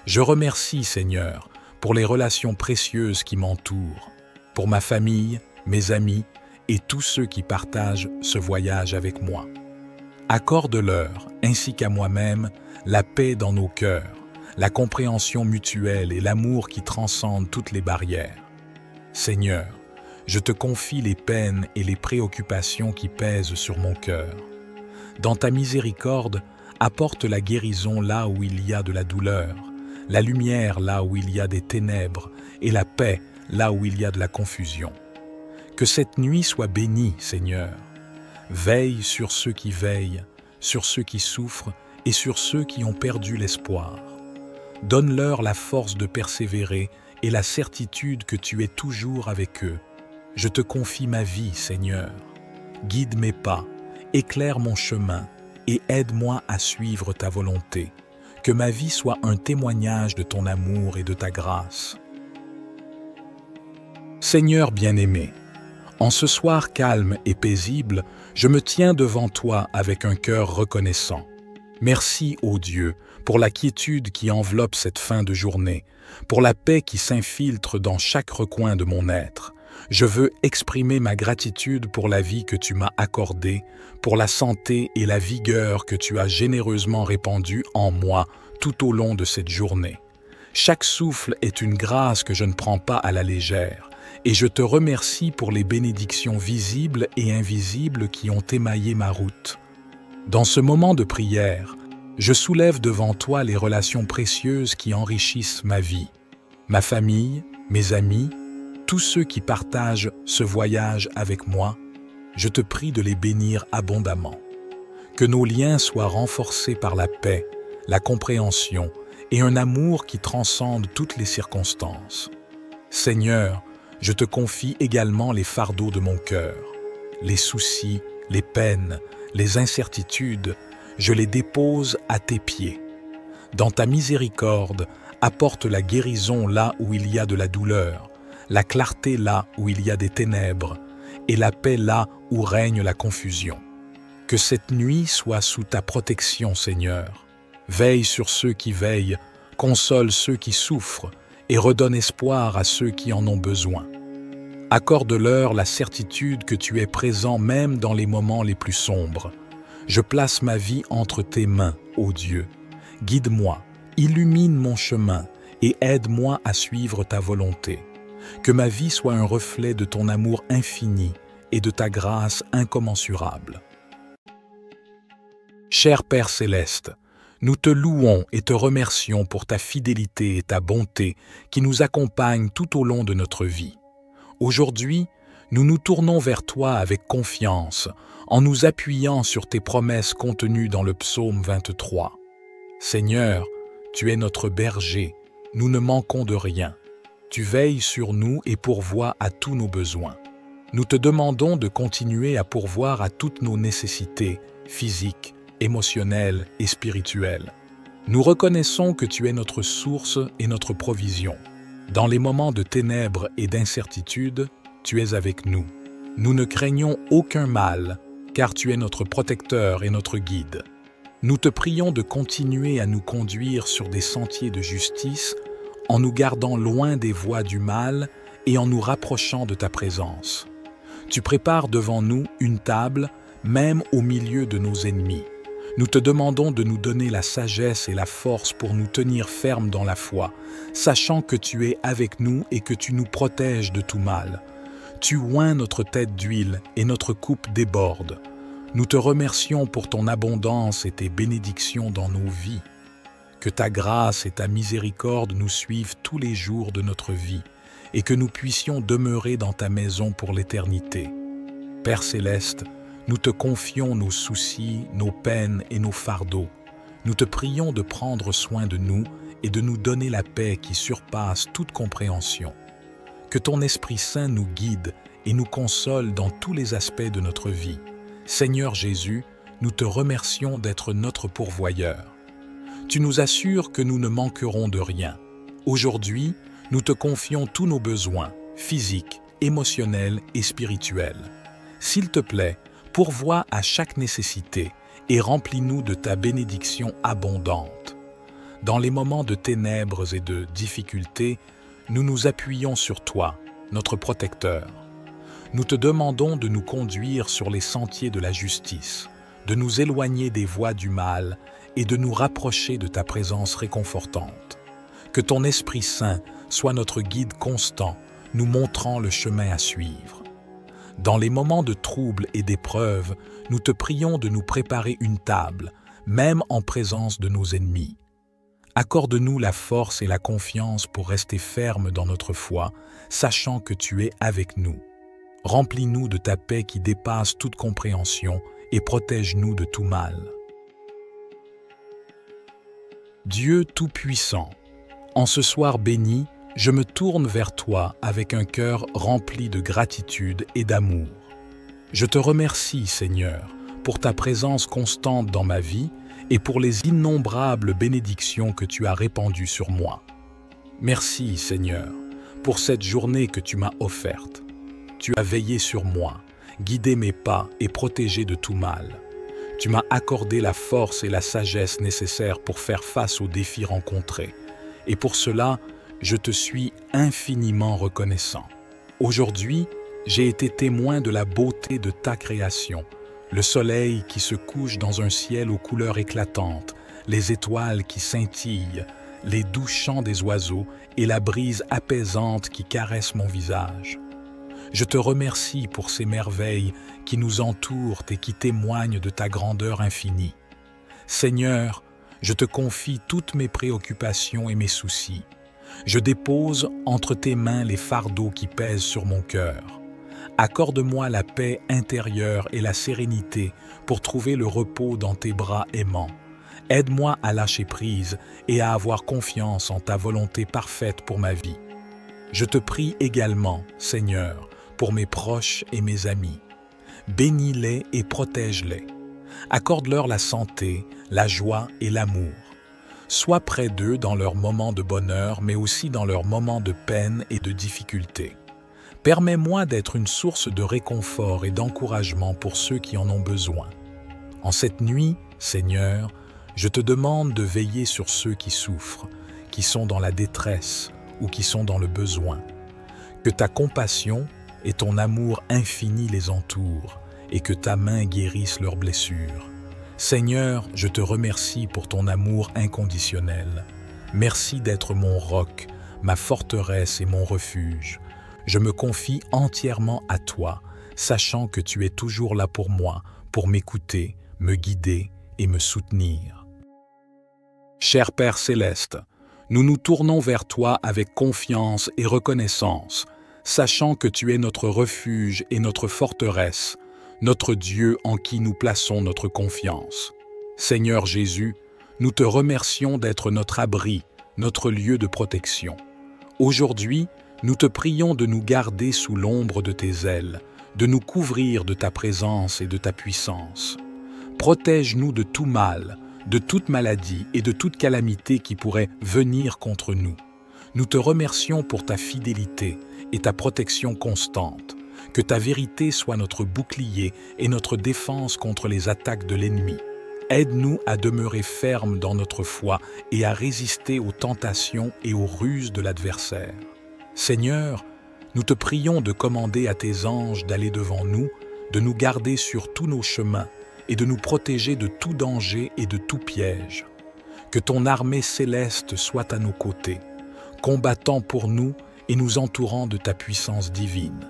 Je remercie, Seigneur, pour les relations précieuses qui m'entourent, pour ma famille, mes amis et tous ceux qui partagent ce voyage avec moi. Accorde-leur, ainsi qu'à moi-même, la paix dans nos cœurs, la compréhension mutuelle et l'amour qui transcendent toutes les barrières. Seigneur, je te confie les peines et les préoccupations qui pèsent sur mon cœur. Dans ta miséricorde, apporte la guérison là où il y a de la douleur, la lumière là où il y a des ténèbres et la paix là où il y a de la confusion. Que cette nuit soit bénie, Seigneur. Veille sur ceux qui veillent, sur ceux qui souffrent et sur ceux qui ont perdu l'espoir. Donne-leur la force de persévérer et la certitude que tu es toujours avec eux. Je te confie ma vie, Seigneur. Guide mes pas, éclaire mon chemin et aide-moi à suivre ta volonté. Que ma vie soit un témoignage de ton amour et de ta grâce. Seigneur bien-aimé, en ce soir calme et paisible, je me tiens devant toi avec un cœur reconnaissant. Merci, ô Dieu, pour la quiétude qui enveloppe cette fin de journée, pour la paix qui s'infiltre dans chaque recoin de mon être. Je veux exprimer ma gratitude pour la vie que tu m'as accordée, pour la santé et la vigueur que tu as généreusement répandue en moi tout au long de cette journée. Chaque souffle est une grâce que je ne prends pas à la légère, et je te remercie pour les bénédictions visibles et invisibles qui ont émaillé ma route. Dans ce moment de prière, je soulève devant toi les relations précieuses qui enrichissent ma vie, ma famille, mes amis, tous ceux qui partagent ce voyage avec moi. Je te prie de les bénir abondamment. Que nos liens soient renforcés par la paix, la compréhension et un amour qui transcende toutes les circonstances. Seigneur, je te confie également les fardeaux de mon cœur, les soucis, les peines, les incertitudes, je les dépose à tes pieds. Dans ta miséricorde, apporte la guérison là où il y a de la douleur, la clarté là où il y a des ténèbres, et la paix là où règne la confusion. Que cette nuit soit sous ta protection, Seigneur. Veille sur ceux qui veillent, console ceux qui souffrent, et redonne espoir à ceux qui en ont besoin. Accorde-leur la certitude que tu es présent même dans les moments les plus sombres. Je place ma vie entre tes mains, ô Dieu. Guide-moi, illumine mon chemin et aide-moi à suivre ta volonté. Que ma vie soit un reflet de ton amour infini et de ta grâce incommensurable. Cher Père céleste, nous te louons et te remercions pour ta fidélité et ta bonté qui nous accompagnent tout au long de notre vie. Aujourd'hui, nous nous tournons vers toi avec confiance, en nous appuyant sur tes promesses contenues dans le psaume 23. Seigneur, tu es notre berger, nous ne manquons de rien. Tu veilles sur nous et pourvois à tous nos besoins. Nous te demandons de continuer à pourvoir à toutes nos nécessités physiques, émotionnelles et spirituelles. Nous reconnaissons que tu es notre source et notre provision. Dans les moments de ténèbres et d'incertitude, tu es avec nous. Nous ne craignons aucun mal, car tu es notre protecteur et notre guide. Nous te prions de continuer à nous conduire sur des sentiers de justice, en nous gardant loin des voies du mal et en nous rapprochant de ta présence. Tu prépares devant nous une table, même au milieu de nos ennemis. Nous te demandons de nous donner la sagesse et la force pour nous tenir fermes dans la foi, sachant que tu es avec nous et que tu nous protèges de tout mal. Tu oins notre tête d'huile et notre coupe déborde. Nous te remercions pour ton abondance et tes bénédictions dans nos vies. Que ta grâce et ta miséricorde nous suivent tous les jours de notre vie et que nous puissions demeurer dans ta maison pour l'éternité. Père céleste, nous te confions nos soucis, nos peines et nos fardeaux. Nous te prions de prendre soin de nous et de nous donner la paix qui surpasse toute compréhension. Que ton Esprit Saint nous guide et nous console dans tous les aspects de notre vie. Seigneur Jésus, nous te remercions d'être notre pourvoyeur. Tu nous assures que nous ne manquerons de rien. Aujourd'hui, nous te confions tous nos besoins, physiques, émotionnels et spirituels. S'il te plaît, pourvois à chaque nécessité et remplis-nous de ta bénédiction abondante. Dans les moments de ténèbres et de difficultés, nous nous appuyons sur toi, notre protecteur. Nous te demandons de nous conduire sur les sentiers de la justice, de nous éloigner des voies du mal et de nous rapprocher de ta présence réconfortante. Que ton Esprit Saint soit notre guide constant, nous montrant le chemin à suivre. Dans les moments de trouble et d'épreuve, nous te prions de nous préparer une table, même en présence de nos ennemis. Accorde-nous la force et la confiance pour rester fermes dans notre foi, sachant que tu es avec nous. Remplis-nous de ta paix qui dépasse toute compréhension et protège-nous de tout mal. Dieu Tout-Puissant, en ce soir béni, je me tourne vers toi avec un cœur rempli de gratitude et d'amour. Je te remercie, Seigneur, pour ta présence constante dans ma vie et pour les innombrables bénédictions que tu as répandues sur moi. Merci, Seigneur, pour cette journée que tu m'as offerte. Tu as veillé sur moi, guidé mes pas et protégé de tout mal. Tu m'as accordé la force et la sagesse nécessaires pour faire face aux défis rencontrés. Et pour cela, je te suis infiniment reconnaissant. Aujourd'hui, j'ai été témoin de la beauté de ta création, le soleil qui se couche dans un ciel aux couleurs éclatantes, les étoiles qui scintillent, les doux chants des oiseaux et la brise apaisante qui caresse mon visage. Je te remercie pour ces merveilles qui nous entourent et qui témoignent de ta grandeur infinie. Seigneur, je te confie toutes mes préoccupations et mes soucis. Je dépose entre tes mains les fardeaux qui pèsent sur mon cœur. Accorde-moi la paix intérieure et la sérénité pour trouver le repos dans tes bras aimants. Aide-moi à lâcher prise et à avoir confiance en ta volonté parfaite pour ma vie. Je te prie également, Seigneur, pour mes proches et mes amis. Bénis-les et protège-les. Accorde-leur la santé, la joie et l'amour. Sois près d'eux dans leurs moments de bonheur, mais aussi dans leurs moments de peine et de difficulté. Permets-moi d'être une source de réconfort et d'encouragement pour ceux qui en ont besoin. En cette nuit, Seigneur, je te demande de veiller sur ceux qui souffrent, qui sont dans la détresse ou qui sont dans le besoin. Que ta compassion et ton amour infini les entourent et que ta main guérisse leurs blessures. Seigneur, je te remercie pour ton amour inconditionnel. Merci d'être mon roc, ma forteresse et mon refuge. Je me confie entièrement à toi, sachant que tu es toujours là pour moi, pour m'écouter, me guider et me soutenir. Cher Père Céleste, nous nous tournons vers toi avec confiance et reconnaissance, sachant que tu es notre refuge et notre forteresse, notre Dieu en qui nous plaçons notre confiance. Seigneur Jésus, nous te remercions d'être notre abri, notre lieu de protection. Aujourd'hui, nous te prions de nous garder sous l'ombre de tes ailes, de nous couvrir de ta présence et de ta puissance. Protège-nous de tout mal, de toute maladie et de toute calamité qui pourrait venir contre nous. Nous te remercions pour ta fidélité et ta protection constante. Que ta vérité soit notre bouclier et notre défense contre les attaques de l'ennemi. Aide-nous à demeurer fermes dans notre foi et à résister aux tentations et aux ruses de l'adversaire. Seigneur, nous te prions de commander à tes anges d'aller devant nous, de nous garder sur tous nos chemins et de nous protéger de tout danger et de tout piège. Que ton armée céleste soit à nos côtés, combattant pour nous et nous entourant de ta puissance divine.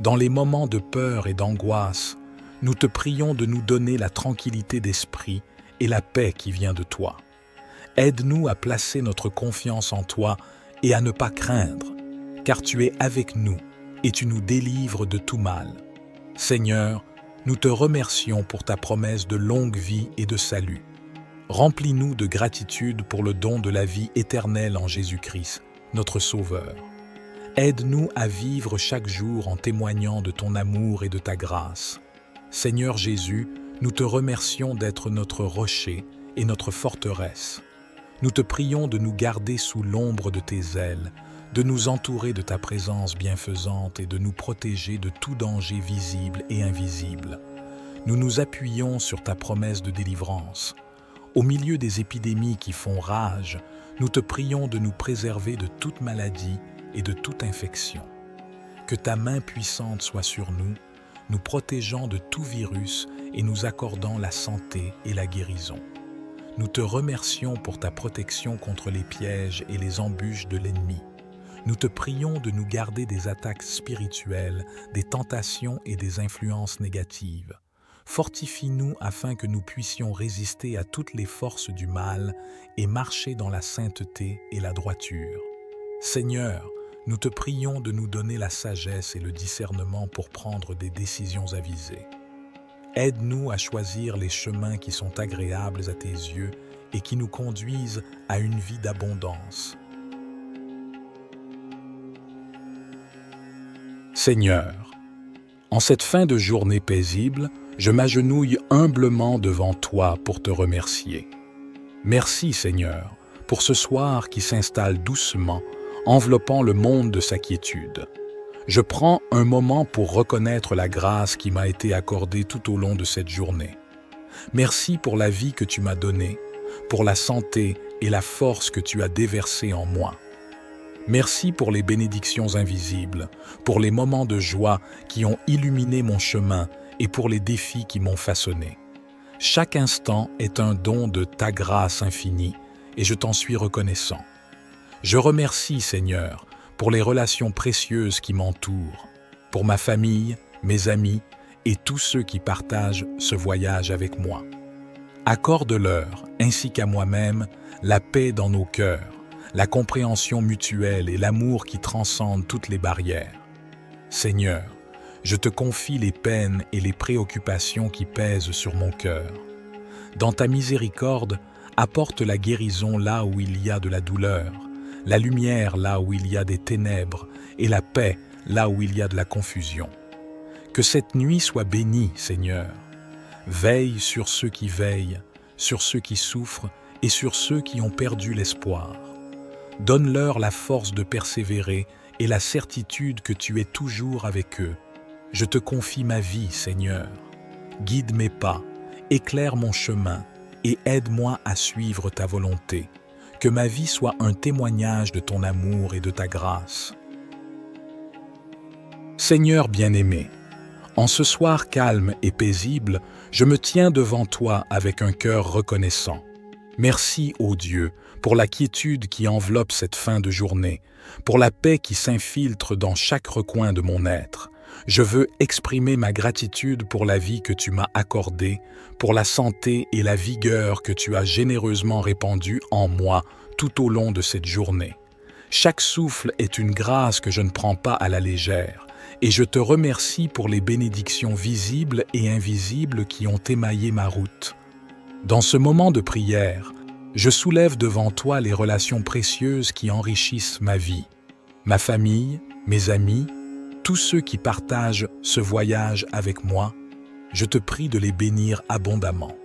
Dans les moments de peur et d'angoisse, nous te prions de nous donner la tranquillité d'esprit et la paix qui vient de toi. Aide-nous à placer notre confiance en toi et à ne pas craindre, car tu es avec nous et tu nous délivres de tout mal. Seigneur, nous te remercions pour ta promesse de longue vie et de salut. Remplis-nous de gratitude pour le don de la vie éternelle en Jésus-Christ, notre Sauveur. Aide-nous à vivre chaque jour en témoignant de ton amour et de ta grâce. Seigneur Jésus, nous te remercions d'être notre rocher et notre forteresse. Nous te prions de nous garder sous l'ombre de tes ailes, de nous entourer de ta présence bienfaisante et de nous protéger de tout danger visible et invisible. Nous nous appuyons sur ta promesse de délivrance. Au milieu des épidémies qui font rage, nous te prions de nous préserver de toute maladie et de toute infection. Que ta main puissante soit sur nous, nous protégeant de tout virus et nous accordant la santé et la guérison. Nous te remercions pour ta protection contre les pièges et les embûches de l'ennemi. Nous te prions de nous garder des attaques spirituelles, des tentations et des influences négatives. Fortifie-nous afin que nous puissions résister à toutes les forces du mal et marcher dans la sainteté et la droiture. Seigneur, nous te prions de nous donner la sagesse et le discernement pour prendre des décisions avisées. Aide-nous à choisir les chemins qui sont agréables à tes yeux et qui nous conduisent à une vie d'abondance. Seigneur, en cette fin de journée paisible, je m'agenouille humblement devant toi pour te remercier. Merci Seigneur pour ce soir qui s'installe doucement, enveloppant le monde de sa quiétude. Je prends un moment pour reconnaître la grâce qui m'a été accordée tout au long de cette journée. Merci pour la vie que tu m'as donnée, pour la santé et la force que tu as déversée en moi. Merci pour les bénédictions invisibles, pour les moments de joie qui ont illuminé mon chemin et pour les défis qui m'ont façonné. Chaque instant est un don de ta grâce infinie et je t'en suis reconnaissant. Je remercie, Seigneur, pour les relations précieuses qui m'entourent, pour ma famille, mes amis et tous ceux qui partagent ce voyage avec moi. Accorde-leur, ainsi qu'à moi-même, la paix dans nos cœurs, la compréhension mutuelle et l'amour qui transcendent toutes les barrières. Seigneur, je te confie les peines et les préoccupations qui pèsent sur mon cœur. Dans ta miséricorde, apporte la guérison là où il y a de la douleur, la lumière là où il y a des ténèbres et la paix là où il y a de la confusion. Que cette nuit soit bénie, Seigneur. Veille sur ceux qui veillent, sur ceux qui souffrent et sur ceux qui ont perdu l'espoir. Donne-leur la force de persévérer et la certitude que tu es toujours avec eux. Je te confie ma vie, Seigneur. Guide mes pas, éclaire mon chemin et aide-moi à suivre ta volonté. Que ma vie soit un témoignage de ton amour et de ta grâce. Seigneur bien-aimé, en ce soir calme et paisible, je me tiens devant toi avec un cœur reconnaissant. Merci, ô Dieu, pour la quiétude qui enveloppe cette fin de journée, pour la paix qui s'infiltre dans chaque recoin de mon être. Je veux exprimer ma gratitude pour la vie que tu m'as accordée, pour la santé et la vigueur que tu as généreusement répandue en moi tout au long de cette journée. Chaque souffle est une grâce que je ne prends pas à la légère, et je te remercie pour les bénédictions visibles et invisibles qui ont émaillé ma route. Dans ce moment de prière, je soulève devant toi les relations précieuses qui enrichissent ma vie, ma famille, mes amis, tous ceux qui partagent ce voyage avec moi, je te prie de les bénir abondamment.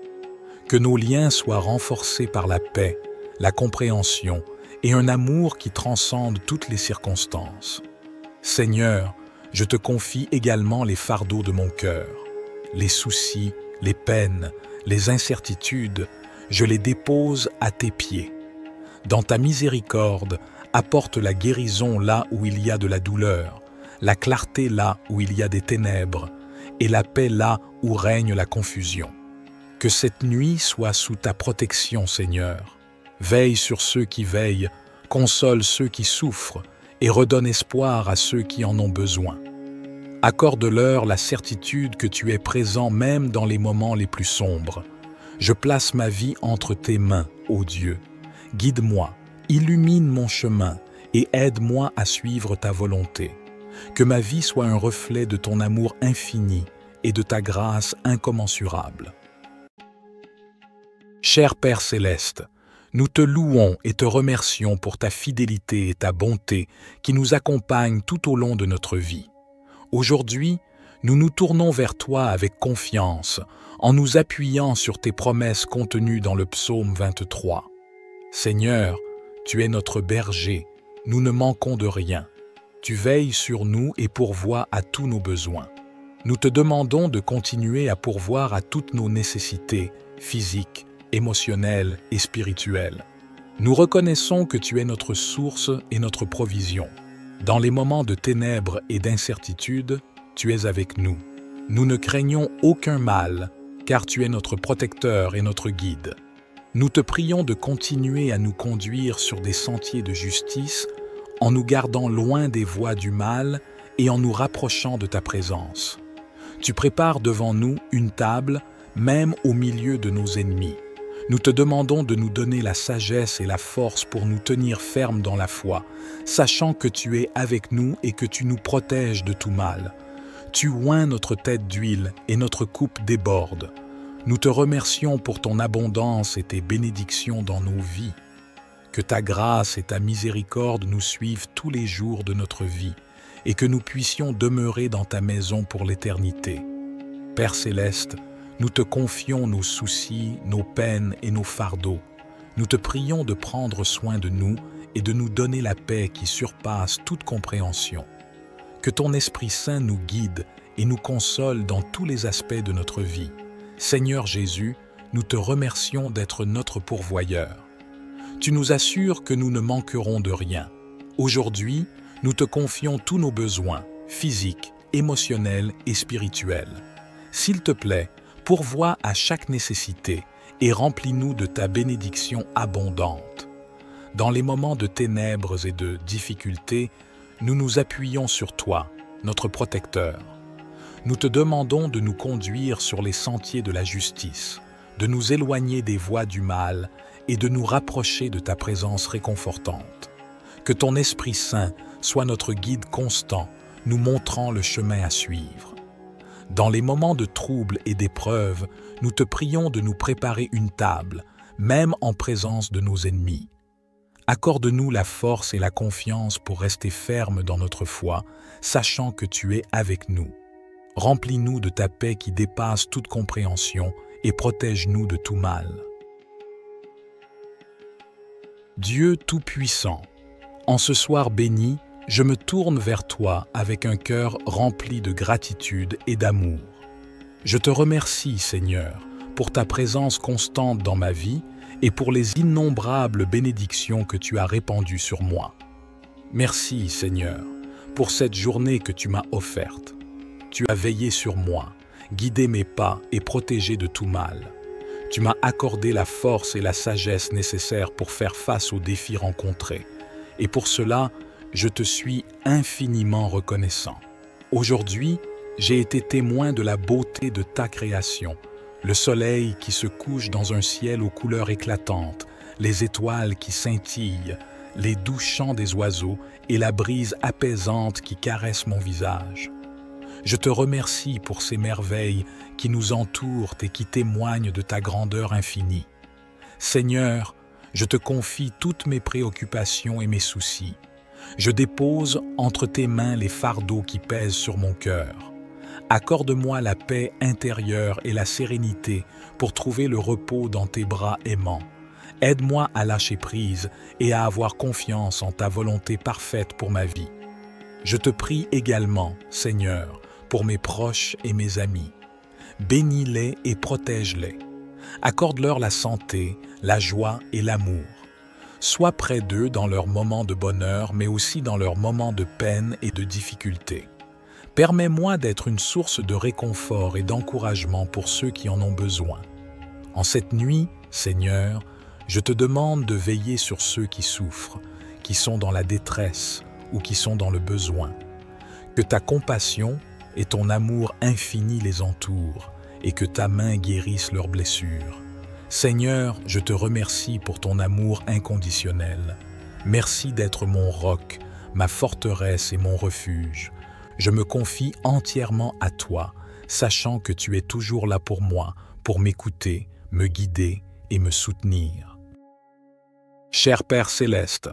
Que nos liens soient renforcés par la paix, la compréhension et un amour qui transcende toutes les circonstances. Seigneur, je te confie également les fardeaux de mon cœur, les soucis, les peines, les incertitudes, je les dépose à tes pieds. Dans ta miséricorde, apporte la guérison là où il y a de la douleur, la clarté là où il y a des ténèbres, et la paix là où règne la confusion. Que cette nuit soit sous ta protection, Seigneur. Veille sur ceux qui veillent, console ceux qui souffrent, et redonne espoir à ceux qui en ont besoin. Accorde-leur la certitude que tu es présent même dans les moments les plus sombres. Je place ma vie entre tes mains, ô Dieu. Guide-moi, illumine mon chemin et aide-moi à suivre ta volonté. Que ma vie soit un reflet de ton amour infini et de ta grâce incommensurable. Cher Père Céleste, nous te louons et te remercions pour ta fidélité et ta bonté qui nous accompagnent tout au long de notre vie. Aujourd'hui, nous nous tournons vers toi avec confiance, en nous appuyant sur tes promesses contenues dans le psaume 23. Seigneur, tu es notre berger, nous ne manquons de rien. Tu veilles sur nous et pourvois à tous nos besoins. Nous te demandons de continuer à pourvoir à toutes nos nécessités physiques, émotionnelles et spirituelles. Nous reconnaissons que tu es notre source et notre provision. Dans les moments de ténèbres et d'incertitude, tu es avec nous. Nous ne craignons aucun mal, car tu es notre protecteur et notre guide. Nous te prions de continuer à nous conduire sur des sentiers de justice en nous gardant loin des voies du mal et en nous rapprochant de ta présence. Tu prépares devant nous une table, même au milieu de nos ennemis. Nous te demandons de nous donner la sagesse et la force pour nous tenir fermes dans la foi, sachant que tu es avec nous et que tu nous protèges de tout mal. Tu oins notre tête d'huile et notre coupe déborde. nous te remercions pour ton abondance et tes bénédictions dans nos vies. Que ta grâce et ta miséricorde nous suivent tous les jours de notre vie et que nous puissions demeurer dans ta maison pour l'éternité. Père céleste, nous te confions nos soucis, nos peines et nos fardeaux. Nous te prions de prendre soin de nous et de nous donner la paix qui surpasse toute compréhension. Que ton Esprit Saint nous guide et nous console dans tous les aspects de notre vie. Seigneur Jésus, nous te remercions d'être notre pourvoyeur. Tu nous assures que nous ne manquerons de rien. Aujourd'hui, nous te confions tous nos besoins, physiques, émotionnels et spirituels. S'il te plaît, pourvois à chaque nécessité et remplis-nous de ta bénédiction abondante. Dans les moments de ténèbres et de difficultés, nous nous appuyons sur toi, notre protecteur. Nous te demandons de nous conduire sur les sentiers de la justice, de nous éloigner des voies du mal et de nous rapprocher de ta présence réconfortante. Que ton Esprit Saint soit notre guide constant, nous montrant le chemin à suivre. Dans les moments de trouble et d'épreuve, nous te prions de nous préparer une table, même en présence de nos ennemis. Accorde-nous la force et la confiance pour rester fermes dans notre foi, sachant que tu es avec nous. Remplis-nous de ta paix qui dépasse toute compréhension et protège-nous de tout mal. Dieu Tout-Puissant, en ce soir béni, je me tourne vers toi avec un cœur rempli de gratitude et d'amour. Je te remercie, Seigneur, pour ta présence constante dans ma vie et pour les innombrables bénédictions que tu as répandues sur moi. Merci, Seigneur, pour cette journée que tu m'as offerte. Tu as veillé sur moi, guidé mes pas et protégé de tout mal. Tu m'as accordé la force et la sagesse nécessaires pour faire face aux défis rencontrés. Et pour cela, je te suis infiniment reconnaissant. Aujourd'hui, j'ai été témoin de la beauté de ta création, le soleil qui se couche dans un ciel aux couleurs éclatantes, les étoiles qui scintillent, les doux chants des oiseaux et la brise apaisante qui caresse mon visage. Je te remercie pour ces merveilles qui nous entourent et qui témoignent de ta grandeur infinie. Seigneur, je te confie toutes mes préoccupations et mes soucis. Je dépose entre tes mains les fardeaux qui pèsent sur mon cœur. Accorde-moi la paix intérieure et la sérénité pour trouver le repos dans tes bras aimants. Aide-moi à lâcher prise et à avoir confiance en ta volonté parfaite pour ma vie. Je te prie également, Seigneur, pour mes proches et mes amis. Bénis-les et protège-les. Accorde-leur la santé, la joie et l'amour. Sois près d'eux dans leurs moments de bonheur, mais aussi dans leurs moments de peine et de difficulté. Permets-moi d'être une source de réconfort et d'encouragement pour ceux qui en ont besoin. En cette nuit, Seigneur, je te demande de veiller sur ceux qui souffrent, qui sont dans la détresse ou qui sont dans le besoin. Que ta compassion et ton amour infini les entourent et que ta main guérisse leurs blessures. Seigneur, je te remercie pour ton amour inconditionnel. Merci d'être mon roc, ma forteresse et mon refuge. Je me confie entièrement à toi, sachant que tu es toujours là pour moi, pour m'écouter, me guider et me soutenir. Cher Père céleste,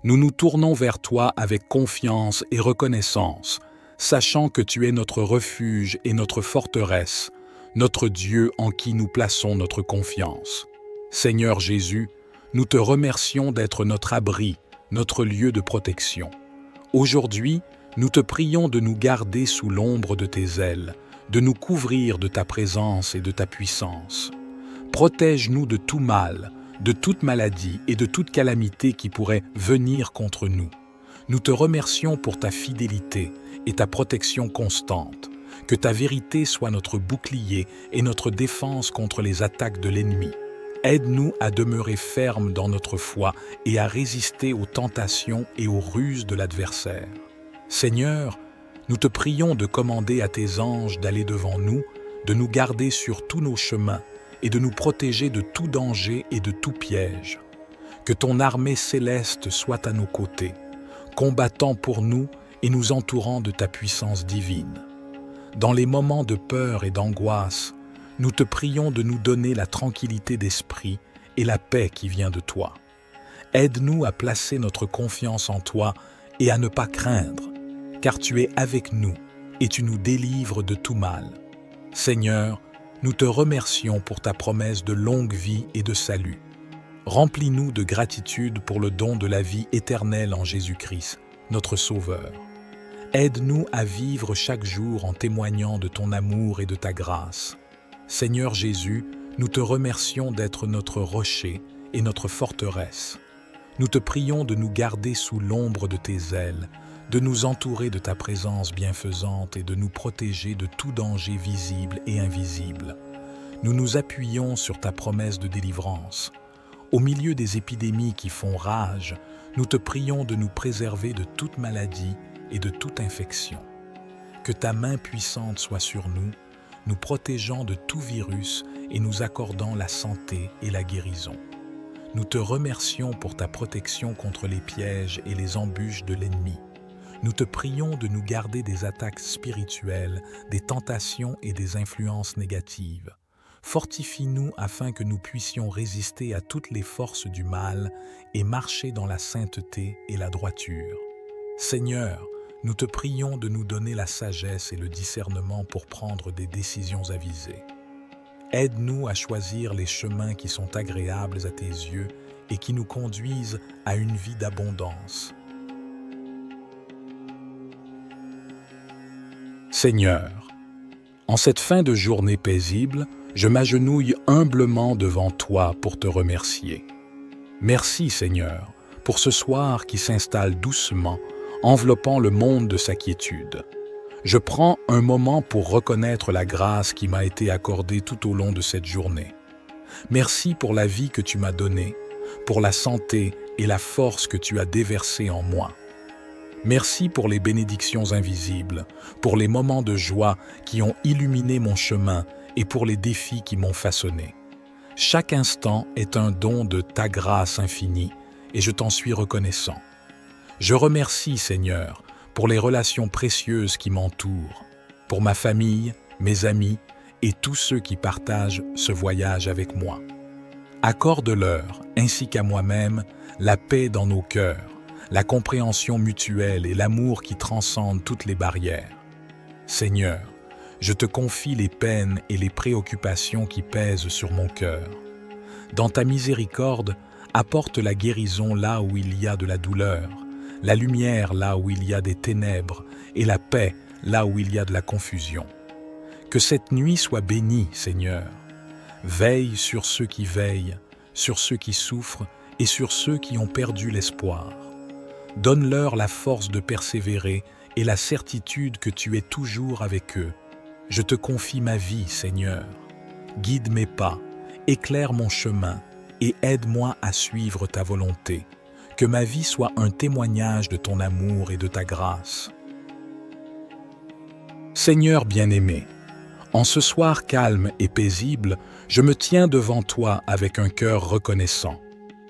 nous nous tournons vers toi avec confiance et reconnaissance, sachant que tu es notre refuge et notre forteresse, notre Dieu en qui nous plaçons notre confiance. Seigneur Jésus, nous te remercions d'être notre abri, notre lieu de protection. Aujourd'hui, nous te prions de nous garder sous l'ombre de tes ailes, de nous couvrir de ta présence et de ta puissance. Protège-nous de tout mal, de toute maladie et de toute calamité qui pourrait venir contre nous. Nous te remercions pour ta fidélité et ta protection constante. Que ta vérité soit notre bouclier et notre défense contre les attaques de l'ennemi. Aide-nous à demeurer fermes dans notre foi et à résister aux tentations et aux ruses de l'adversaire. Seigneur, nous te prions de commander à tes anges d'aller devant nous, de nous garder sur tous nos chemins et de nous protéger de tout danger et de tout piège. Que ton armée céleste soit à nos côtés, combattant pour nous et nous entourant de ta puissance divine. Dans les moments de peur et d'angoisse, nous te prions de nous donner la tranquillité d'esprit et la paix qui vient de toi. Aide-nous à placer notre confiance en toi et à ne pas craindre, car tu es avec nous et tu nous délivres de tout mal. Seigneur, nous te remercions pour ta promesse de longue vie et de salut. Remplis-nous de gratitude pour le don de la vie éternelle en Jésus-Christ, notre Sauveur. Aide-nous à vivre chaque jour en témoignant de ton amour et de ta grâce. Seigneur Jésus, nous te remercions d'être notre rocher et notre forteresse. Nous te prions de nous garder sous l'ombre de tes ailes, de nous entourer de ta présence bienfaisante et de nous protéger de tout danger visible et invisible. Nous nous appuyons sur ta promesse de délivrance. Au milieu des épidémies qui font rage, nous te prions de nous préserver de toute maladie et de toute infection. Que ta main puissante soit sur nous, nous protégeant de tout virus et nous accordant la santé et la guérison. Nous te remercions pour ta protection contre les pièges et les embûches de l'ennemi. Nous te prions de nous garder des attaques spirituelles, des tentations et des influences négatives. Fortifie-nous afin que nous puissions résister à toutes les forces du mal et marcher dans la sainteté et la droiture. Seigneur, nous te prions de nous donner la sagesse et le discernement pour prendre des décisions avisées. Aide-nous à choisir les chemins qui sont agréables à tes yeux et qui nous conduisent à une vie d'abondance. Seigneur, en cette fin de journée paisible, je m'agenouille humblement devant toi pour te remercier. Merci, Seigneur, pour ce soir qui s'installe doucement, enveloppant le monde de sa quiétude. Je prends un moment pour reconnaître la grâce qui m'a été accordée tout au long de cette journée. Merci pour la vie que tu m'as donnée, pour la santé et la force que tu as déversée en moi. Merci pour les bénédictions invisibles, pour les moments de joie qui ont illuminé mon chemin et pour les défis qui m'ont façonné. Chaque instant est un don de ta grâce infinie et je t'en suis reconnaissant. Je remercie, Seigneur, pour les relations précieuses qui m'entourent, pour ma famille, mes amis et tous ceux qui partagent ce voyage avec moi. Accorde-leur, ainsi qu'à moi-même, la paix dans nos cœurs, la compréhension mutuelle et l'amour qui transcendent toutes les barrières. Seigneur, je te confie les peines et les préoccupations qui pèsent sur mon cœur. Dans ta miséricorde, apporte la guérison là où il y a de la douleur, la lumière là où il y a des ténèbres et la paix là où il y a de la confusion. Que cette nuit soit bénie, Seigneur. Veille sur ceux qui veillent, sur ceux qui souffrent et sur ceux qui ont perdu l'espoir. Donne-leur la force de persévérer et la certitude que tu es toujours avec eux. Je te confie ma vie, Seigneur. Guide mes pas, éclaire mon chemin et aide-moi à suivre ta volonté. Que ma vie soit un témoignage de ton amour et de ta grâce. Seigneur bien-aimé, en ce soir calme et paisible, je me tiens devant toi avec un cœur reconnaissant.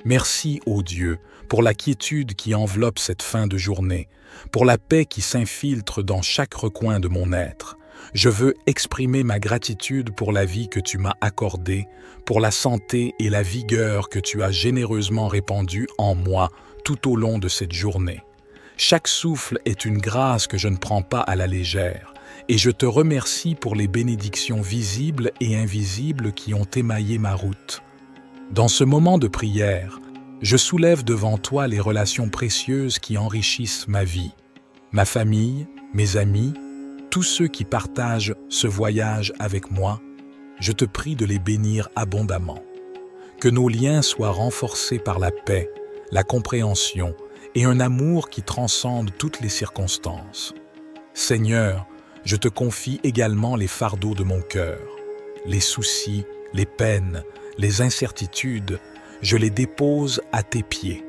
Merci, ô Dieu, pour la quiétude qui enveloppe cette fin de journée, pour la paix qui s'infiltre dans chaque recoin de mon être. Je veux exprimer ma gratitude pour la vie que tu m'as accordée, pour la santé et la vigueur que tu as généreusement répandue en moi tout au long de cette journée. Chaque souffle est une grâce que je ne prends pas à la légère, et je te remercie pour les bénédictions visibles et invisibles qui ont émaillé ma route. Dans ce moment de prière, je soulève devant toi les relations précieuses qui enrichissent ma vie, ma famille, mes amis, tous ceux qui partagent ce voyage avec moi, je te prie de les bénir abondamment. Que nos liens soient renforcés par la paix, la compréhension et un amour qui transcende toutes les circonstances. Seigneur, je te confie également les fardeaux de mon cœur, les soucis, les peines, les incertitudes, je les dépose à tes pieds.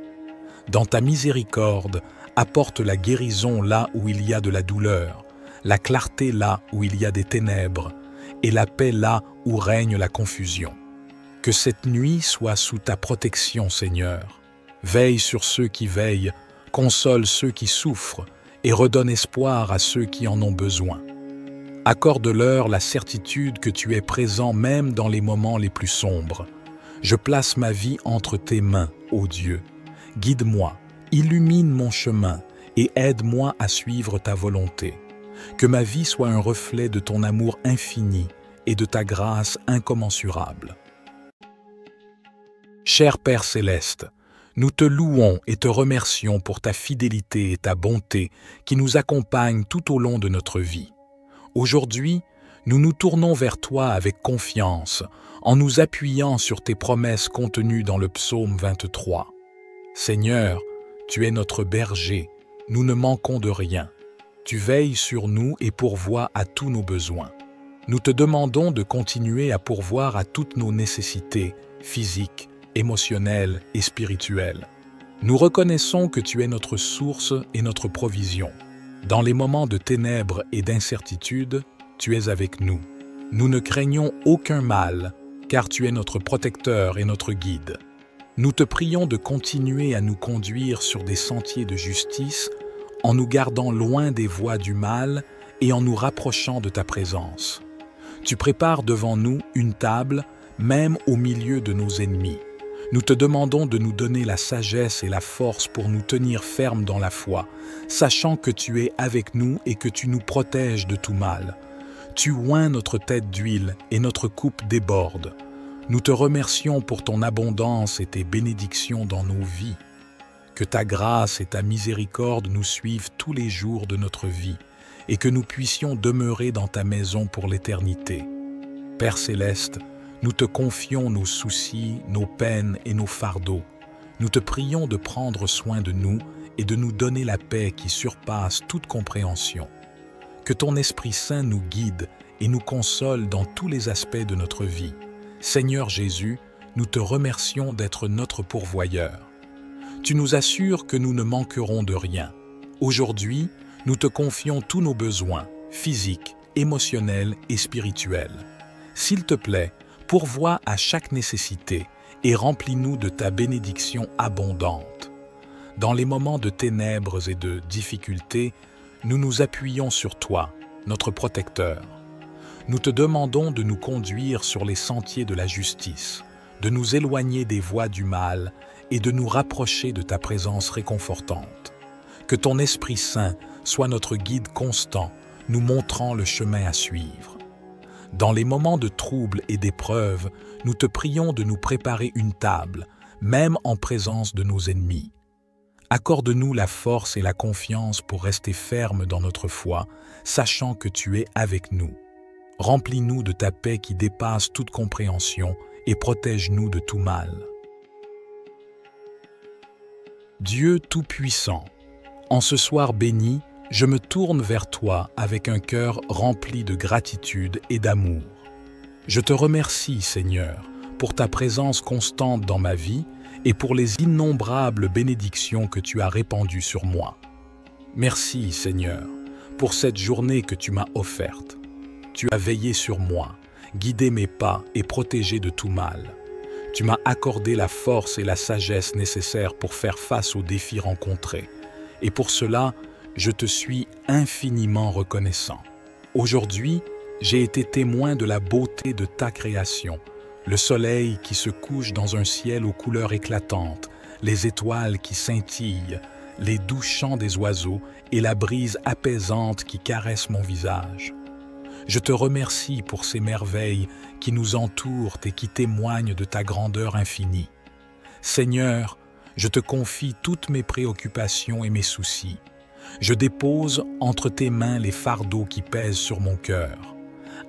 Dans ta miséricorde, apporte la guérison là où il y a de la douleur, la clarté là où il y a des ténèbres, et la paix là où règne la confusion. Que cette nuit soit sous ta protection, Seigneur. Veille sur ceux qui veillent, console ceux qui souffrent, et redonne espoir à ceux qui en ont besoin. Accorde-leur la certitude que tu es présent même dans les moments les plus sombres. Je place ma vie entre tes mains, ô Dieu. Guide-moi, illumine mon chemin et aide-moi à suivre ta volonté. Que ma vie soit un reflet de ton amour infini et de ta grâce incommensurable. Cher Père céleste, nous te louons et te remercions pour ta fidélité et ta bonté qui nous accompagnent tout au long de notre vie. Aujourd'hui, nous nous tournons vers toi avec confiance, en nous appuyant sur tes promesses contenues dans le psaume 23. Seigneur, tu es notre berger, nous ne manquons de rien. Tu veilles sur nous et pourvois à tous nos besoins. Nous te demandons de continuer à pourvoir à toutes nos nécessités physiques, émotionnelles et spirituelles. Nous reconnaissons que tu es notre source et notre provision. Dans les moments de ténèbres et d'incertitude, tu es avec nous. Nous ne craignons aucun mal, car tu es notre protecteur et notre guide. Nous te prions de continuer à nous conduire sur des sentiers de justice en nous gardant loin des voies du mal et en nous rapprochant de ta présence. Tu prépares devant nous une table, même au milieu de nos ennemis. Nous te demandons de nous donner la sagesse et la force pour nous tenir fermes dans la foi, sachant que tu es avec nous et que tu nous protèges de tout mal. Tu oins notre tête d'huile et notre coupe déborde. Nous te remercions pour ton abondance et tes bénédictions dans nos vies. Que ta grâce et ta miséricorde nous suivent tous les jours de notre vie et que nous puissions demeurer dans ta maison pour l'éternité. Père céleste, nous te confions nos soucis, nos peines et nos fardeaux. Nous te prions de prendre soin de nous et de nous donner la paix qui surpasse toute compréhension. Que ton Esprit Saint nous guide et nous console dans tous les aspects de notre vie. Seigneur Jésus, nous te remercions d'être notre pourvoyeur. Tu nous assures que nous ne manquerons de rien. Aujourd'hui, nous te confions tous nos besoins, physiques, émotionnels et spirituels. S'il te plaît, pourvois à chaque nécessité et remplis-nous de ta bénédiction abondante. Dans les moments de ténèbres et de difficultés, nous nous appuyons sur toi, notre protecteur. Nous te demandons de nous conduire sur les sentiers de la justice, de nous éloigner des voies du mal et de nous rapprocher de ta présence réconfortante. Que ton Esprit Saint soit notre guide constant, nous montrant le chemin à suivre. Dans les moments de trouble et d'épreuve, nous te prions de nous préparer une table, même en présence de nos ennemis. Accorde-nous la force et la confiance pour rester fermes dans notre foi, sachant que tu es avec nous. Remplis-nous de ta paix qui dépasse toute compréhension et protège-nous de tout mal. Dieu Tout-Puissant, en ce soir béni, je me tourne vers toi avec un cœur rempli de gratitude et d'amour. Je te remercie, Seigneur, pour ta présence constante dans ma vie et pour les innombrables bénédictions que tu as répandues sur moi. Merci, Seigneur, pour cette journée que tu m'as offerte. Tu as veillé sur moi, guidé mes pas et protégé de tout mal. Tu m'as accordé la force et la sagesse nécessaires pour faire face aux défis rencontrés. Et pour cela, je te suis infiniment reconnaissant. Aujourd'hui, j'ai été témoin de la beauté de ta création, le soleil qui se couche dans un ciel aux couleurs éclatantes, les étoiles qui scintillent, les doux chants des oiseaux et la brise apaisante qui caresse mon visage. Je te remercie pour ces merveilles qui nous entourent et qui témoignent de ta grandeur infinie. Seigneur, je te confie toutes mes préoccupations et mes soucis. Je dépose entre tes mains les fardeaux qui pèsent sur mon cœur.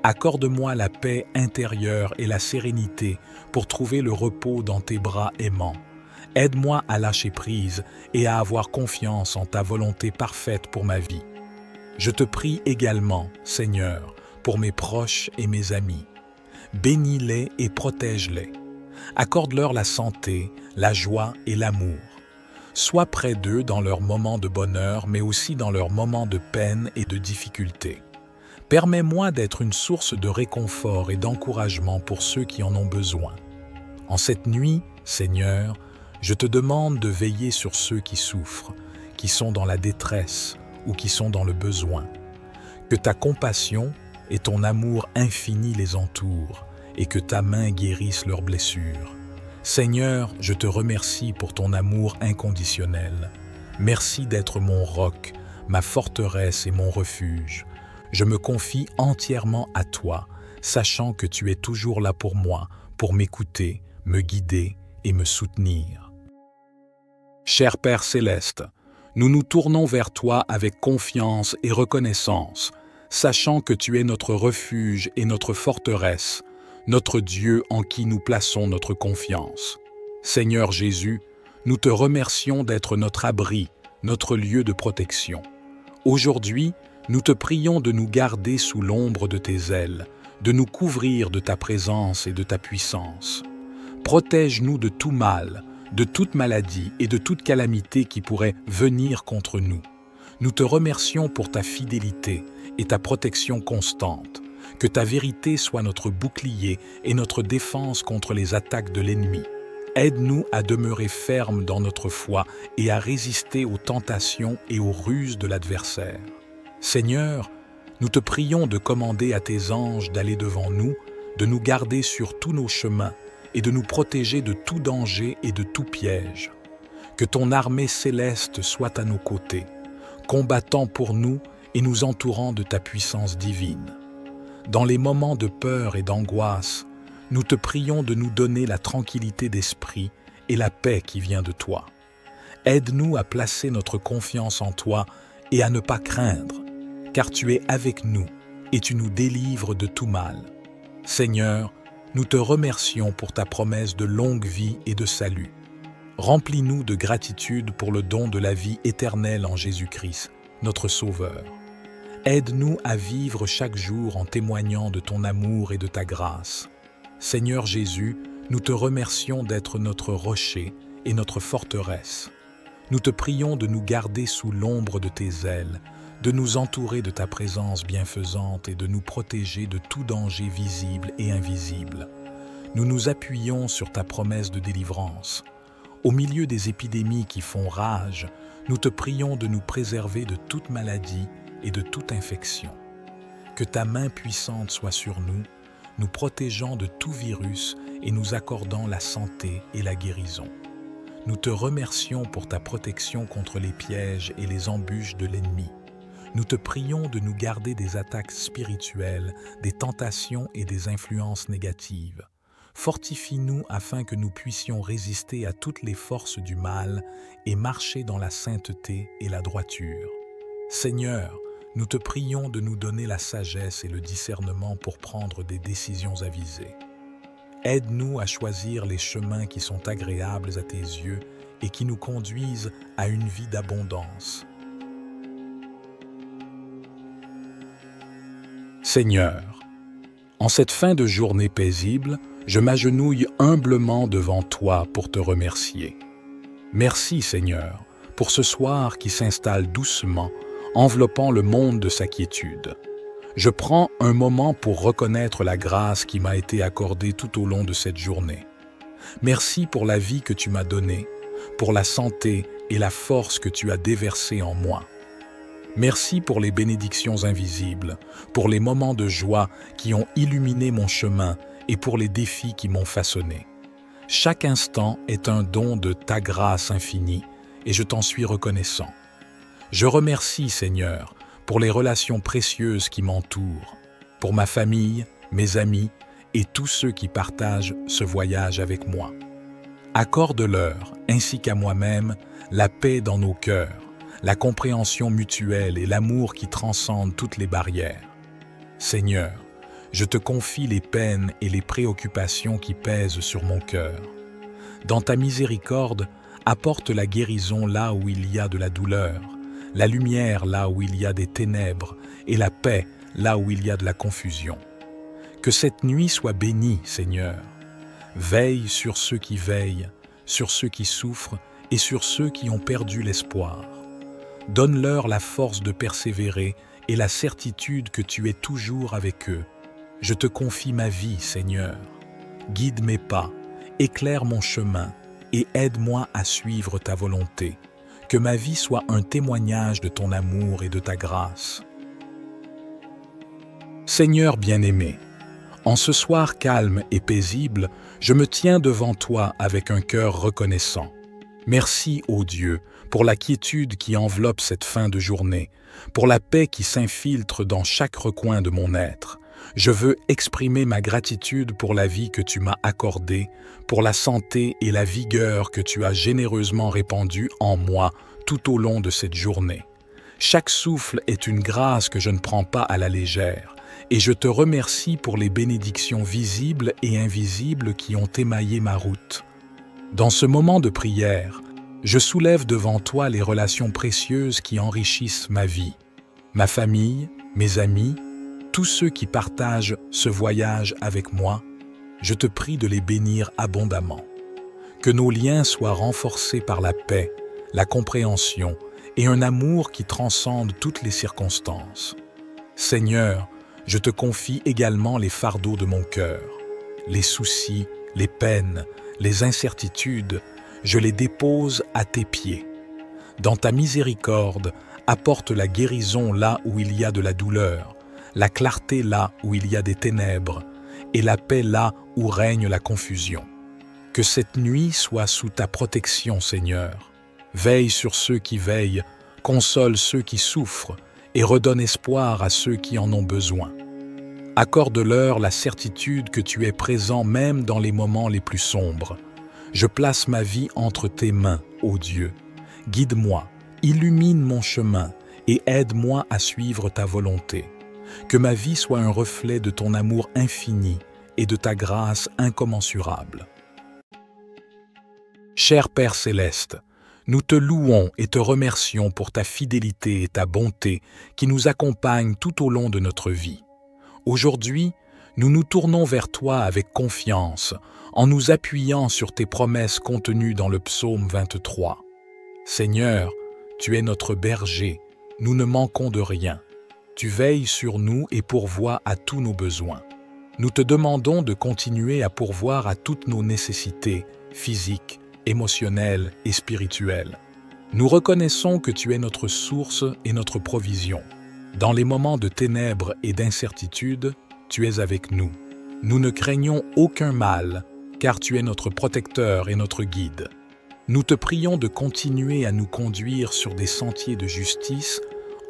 Accorde-moi la paix intérieure et la sérénité pour trouver le repos dans tes bras aimants. Aide-moi à lâcher prise et à avoir confiance en ta volonté parfaite pour ma vie. Je te prie également, Seigneur, pour mes proches et mes amis. Bénis-les et protège-les. Accorde-leur la santé, la joie et l'amour. Sois près d'eux dans leurs moments de bonheur, mais aussi dans leurs moments de peine et de difficulté. Permets-moi d'être une source de réconfort et d'encouragement pour ceux qui en ont besoin. En cette nuit, Seigneur, je te demande de veiller sur ceux qui souffrent, qui sont dans la détresse ou qui sont dans le besoin. Que ta compassion, et ton amour infini les entoure, et que ta main guérisse leurs blessures. Seigneur, je te remercie pour ton amour inconditionnel. Merci d'être mon roc, ma forteresse et mon refuge. Je me confie entièrement à toi, sachant que tu es toujours là pour moi, pour m'écouter, me guider et me soutenir. Cher Père céleste, nous nous tournons vers toi avec confiance et reconnaissance, sachant que tu es notre refuge et notre forteresse, notre Dieu en qui nous plaçons notre confiance. Seigneur Jésus, nous te remercions d'être notre abri, notre lieu de protection. Aujourd'hui, nous te prions de nous garder sous l'ombre de tes ailes, de nous couvrir de ta présence et de ta puissance. Protège-nous de tout mal, de toute maladie et de toute calamité qui pourrait venir contre nous. Nous te remercions pour ta fidélité et ta protection constante. Que ta vérité soit notre bouclier et notre défense contre les attaques de l'ennemi. Aide-nous à demeurer fermes dans notre foi et à résister aux tentations et aux ruses de l'adversaire. Seigneur, nous te prions de commander à tes anges d'aller devant nous, de nous garder sur tous nos chemins et de nous protéger de tout danger et de tout piège. Que ton armée céleste soit à nos côtés, combattant pour nous et nous entourant de ta puissance divine. Dans les moments de peur et d'angoisse, nous te prions de nous donner la tranquillité d'esprit et la paix qui vient de toi. Aide-nous à placer notre confiance en toi et à ne pas craindre, car tu es avec nous et tu nous délivres de tout mal. Seigneur, nous te remercions pour ta promesse de longue vie et de salut. Remplis-nous de gratitude pour le don de la vie éternelle en Jésus-Christ, notre Sauveur. Aide-nous à vivre chaque jour en témoignant de ton amour et de ta grâce. Seigneur Jésus, nous te remercions d'être notre rocher et notre forteresse. Nous te prions de nous garder sous l'ombre de tes ailes, de nous entourer de ta présence bienfaisante et de nous protéger de tout danger visible et invisible. Nous nous appuyons sur ta promesse de délivrance. Au milieu des épidémies qui font rage, nous te prions de nous préserver de toute maladie et de toute infection. Que ta main puissante soit sur nous, nous protégeant de tout virus et nous accordant la santé et la guérison. Nous te remercions pour ta protection contre les pièges et les embûches de l'ennemi. Nous te prions de nous garder des attaques spirituelles, des tentations et des influences négatives. Fortifie-nous afin que nous puissions résister à toutes les forces du mal et marcher dans la sainteté et la droiture. Seigneur, nous te prions de nous donner la sagesse et le discernement pour prendre des décisions avisées. Aide-nous à choisir les chemins qui sont agréables à tes yeux et qui nous conduisent à une vie d'abondance. Seigneur, en cette fin de journée paisible, je m'agenouille humblement devant toi pour te remercier. Merci, Seigneur, pour ce soir qui s'installe doucement, enveloppant le monde de sa quiétude. Je prends un moment pour reconnaître la grâce qui m'a été accordée tout au long de cette journée. Merci pour la vie que tu m'as donnée, pour la santé et la force que tu as déversée en moi. Merci pour les bénédictions invisibles, pour les moments de joie qui ont illuminé mon chemin et pour les défis qui m'ont façonné. Chaque instant est un don de ta grâce infinie et je t'en suis reconnaissant. Je remercie, Seigneur, pour les relations précieuses qui m'entourent, pour ma famille, mes amis et tous ceux qui partagent ce voyage avec moi. Accorde-leur, ainsi qu'à moi-même, la paix dans nos cœurs, la compréhension mutuelle et l'amour qui transcendent toutes les barrières. Seigneur, je te confie les peines et les préoccupations qui pèsent sur mon cœur. Dans ta miséricorde, apporte la guérison là où il y a de la douleur, la lumière là où il y a des ténèbres et la paix là où il y a de la confusion. Que cette nuit soit bénie, Seigneur. Veille sur ceux qui veillent, sur ceux qui souffrent et sur ceux qui ont perdu l'espoir. Donne-leur la force de persévérer et la certitude que tu es toujours avec eux. Je te confie ma vie, Seigneur. Guide mes pas, éclaire mon chemin et aide-moi à suivre ta volonté. Que ma vie soit un témoignage de ton amour et de ta grâce. Seigneur bien-aimé, en ce soir calme et paisible, je me tiens devant toi avec un cœur reconnaissant. Merci, ô Dieu, pour la quiétude qui enveloppe cette fin de journée, pour la paix qui s'infiltre dans chaque recoin de mon être. Je veux exprimer ma gratitude pour la vie que tu m'as accordée, pour la santé et la vigueur que tu as généreusement répandue en moi tout au long de cette journée. Chaque souffle est une grâce que je ne prends pas à la légère, et je te remercie pour les bénédictions visibles et invisibles qui ont émaillé ma route. Dans ce moment de prière, je soulève devant toi les relations précieuses qui enrichissent ma vie, ma famille, mes amis, tous ceux qui partagent ce voyage avec moi. Je te prie de les bénir abondamment. Que nos liens soient renforcés par la paix, la compréhension et un amour qui transcende toutes les circonstances. Seigneur, je te confie également les fardeaux de mon cœur, les soucis, les peines, les incertitudes, je les dépose à tes pieds. Dans ta miséricorde, apporte la guérison là où il y a de la douleur, la clarté là où il y a des ténèbres, et la paix là où règne la confusion. Que cette nuit soit sous ta protection, Seigneur. Veille sur ceux qui veillent, console ceux qui souffrent, et redonne espoir à ceux qui en ont besoin. Accorde-leur la certitude que tu es présent même dans les moments les plus sombres. Je place ma vie entre tes mains, ô Dieu. Guide-moi, illumine mon chemin et aide-moi à suivre ta volonté. Que ma vie soit un reflet de ton amour infini et de ta grâce incommensurable. Cher Père céleste, nous te louons et te remercions pour ta fidélité et ta bonté qui nous accompagnent tout au long de notre vie. Aujourd'hui, nous nous tournons vers toi avec confiance, en nous appuyant sur tes promesses contenues dans le psaume 23. Seigneur, tu es notre berger, nous ne manquons de rien. Tu veilles sur nous et pourvois à tous nos besoins. Nous te demandons de continuer à pourvoir à toutes nos nécessités physiques, émotionnelles et spirituelles. Nous reconnaissons que tu es notre source et notre provision. Dans les moments de ténèbres et d'incertitude, tu es avec nous. Nous ne craignons aucun mal, car tu es notre protecteur et notre guide. Nous te prions de continuer à nous conduire sur des sentiers de justice,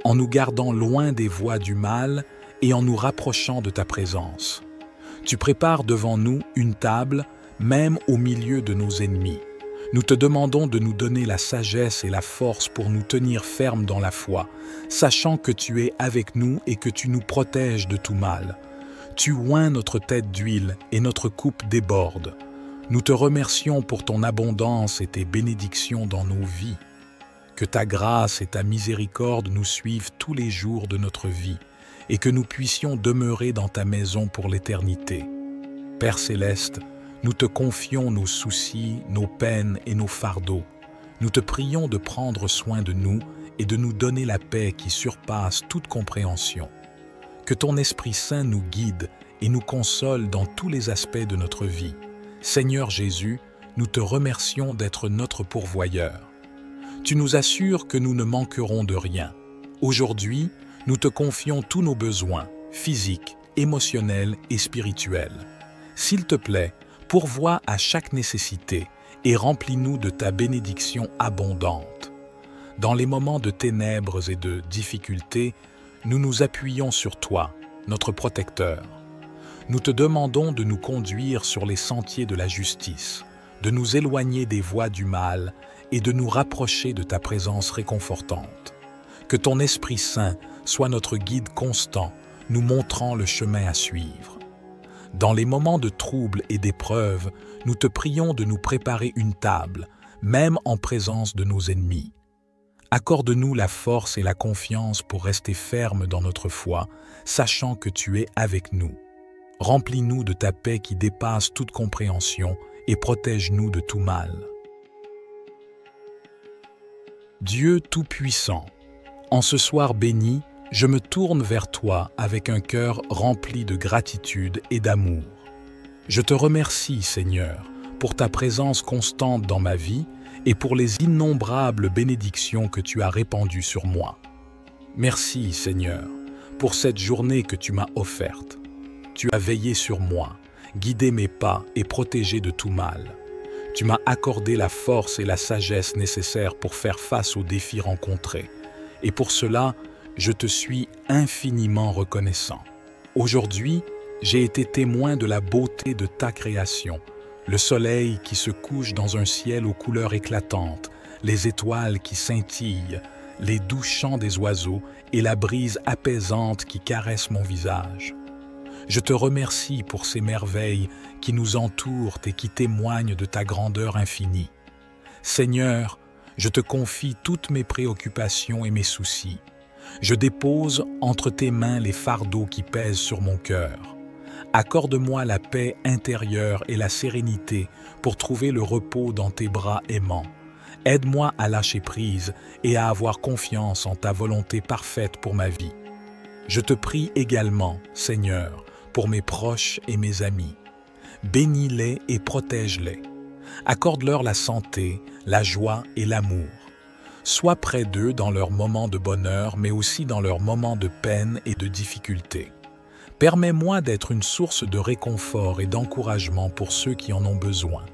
en nous gardant loin des voies du mal et en nous rapprochant de ta présence. Tu prépares devant nous une table, même au milieu de nos ennemis. Nous te demandons de nous donner la sagesse et la force pour nous tenir fermes dans la foi, sachant que tu es avec nous et que tu nous protèges de tout mal. Tu oins notre tête d'huile et notre coupe déborde. Nous te remercions pour ton abondance et tes bénédictions dans nos vies. Que ta grâce et ta miséricorde nous suivent tous les jours de notre vie et que nous puissions demeurer dans ta maison pour l'éternité. Père céleste, nous te confions nos soucis, nos peines et nos fardeaux. Nous te prions de prendre soin de nous et de nous donner la paix qui surpasse toute compréhension. Que ton Esprit Saint nous guide et nous console dans tous les aspects de notre vie. Seigneur Jésus, nous te remercions d'être notre pourvoyeur. Tu nous assures que nous ne manquerons de rien. Aujourd'hui, nous te confions tous nos besoins, physiques, émotionnels et spirituels. S'il te plaît, pourvois à chaque nécessité et remplis-nous de ta bénédiction abondante. Dans les moments de ténèbres et de difficultés, nous nous appuyons sur toi, notre protecteur. Nous te demandons de nous conduire sur les sentiers de la justice, de nous éloigner des voies du mal et de nous rapprocher de ta présence réconfortante. Que ton Esprit Saint soit notre guide constant, nous montrant le chemin à suivre. Dans les moments de trouble et d'épreuve, nous te prions de nous préparer une table, même en présence de nos ennemis. Accorde-nous la force et la confiance pour rester fermes dans notre foi, sachant que tu es avec nous. Remplis-nous de ta paix qui dépasse toute compréhension et protège-nous de tout mal. Dieu Tout-Puissant, en ce soir béni, je me tourne vers toi avec un cœur rempli de gratitude et d'amour. Je te remercie, Seigneur, pour ta présence constante dans ma vie et pour les innombrables bénédictions que tu as répandues sur moi. Merci, Seigneur, pour cette journée que tu m'as offerte. Tu as veillé sur moi, guidé mes pas et protégé de tout mal. Tu m'as accordé la force et la sagesse nécessaires pour faire face aux défis rencontrés. Et pour cela, je te suis infiniment reconnaissant. Aujourd'hui, j'ai été témoin de la beauté de ta création, le soleil qui se couche dans un ciel aux couleurs éclatantes, les étoiles qui scintillent, les doux chants des oiseaux et la brise apaisante qui caresse mon visage. Je te remercie pour ces merveilles qui nous entourent et qui témoignent de ta grandeur infinie. Seigneur, je te confie toutes mes préoccupations et mes soucis. Je dépose entre tes mains les fardeaux qui pèsent sur mon cœur. Accorde-moi la paix intérieure et la sérénité pour trouver le repos dans tes bras aimants. Aide-moi à lâcher prise et à avoir confiance en ta volonté parfaite pour ma vie. Je te prie également, Seigneur, pour mes proches et mes amis. Bénis-les et protège-les. Accorde-leur la santé, la joie et l'amour. Sois près d'eux dans leurs moments de bonheur, mais aussi dans leurs moments de peine et de difficulté. Permets-moi d'être une source de réconfort et d'encouragement pour ceux qui en ont besoin.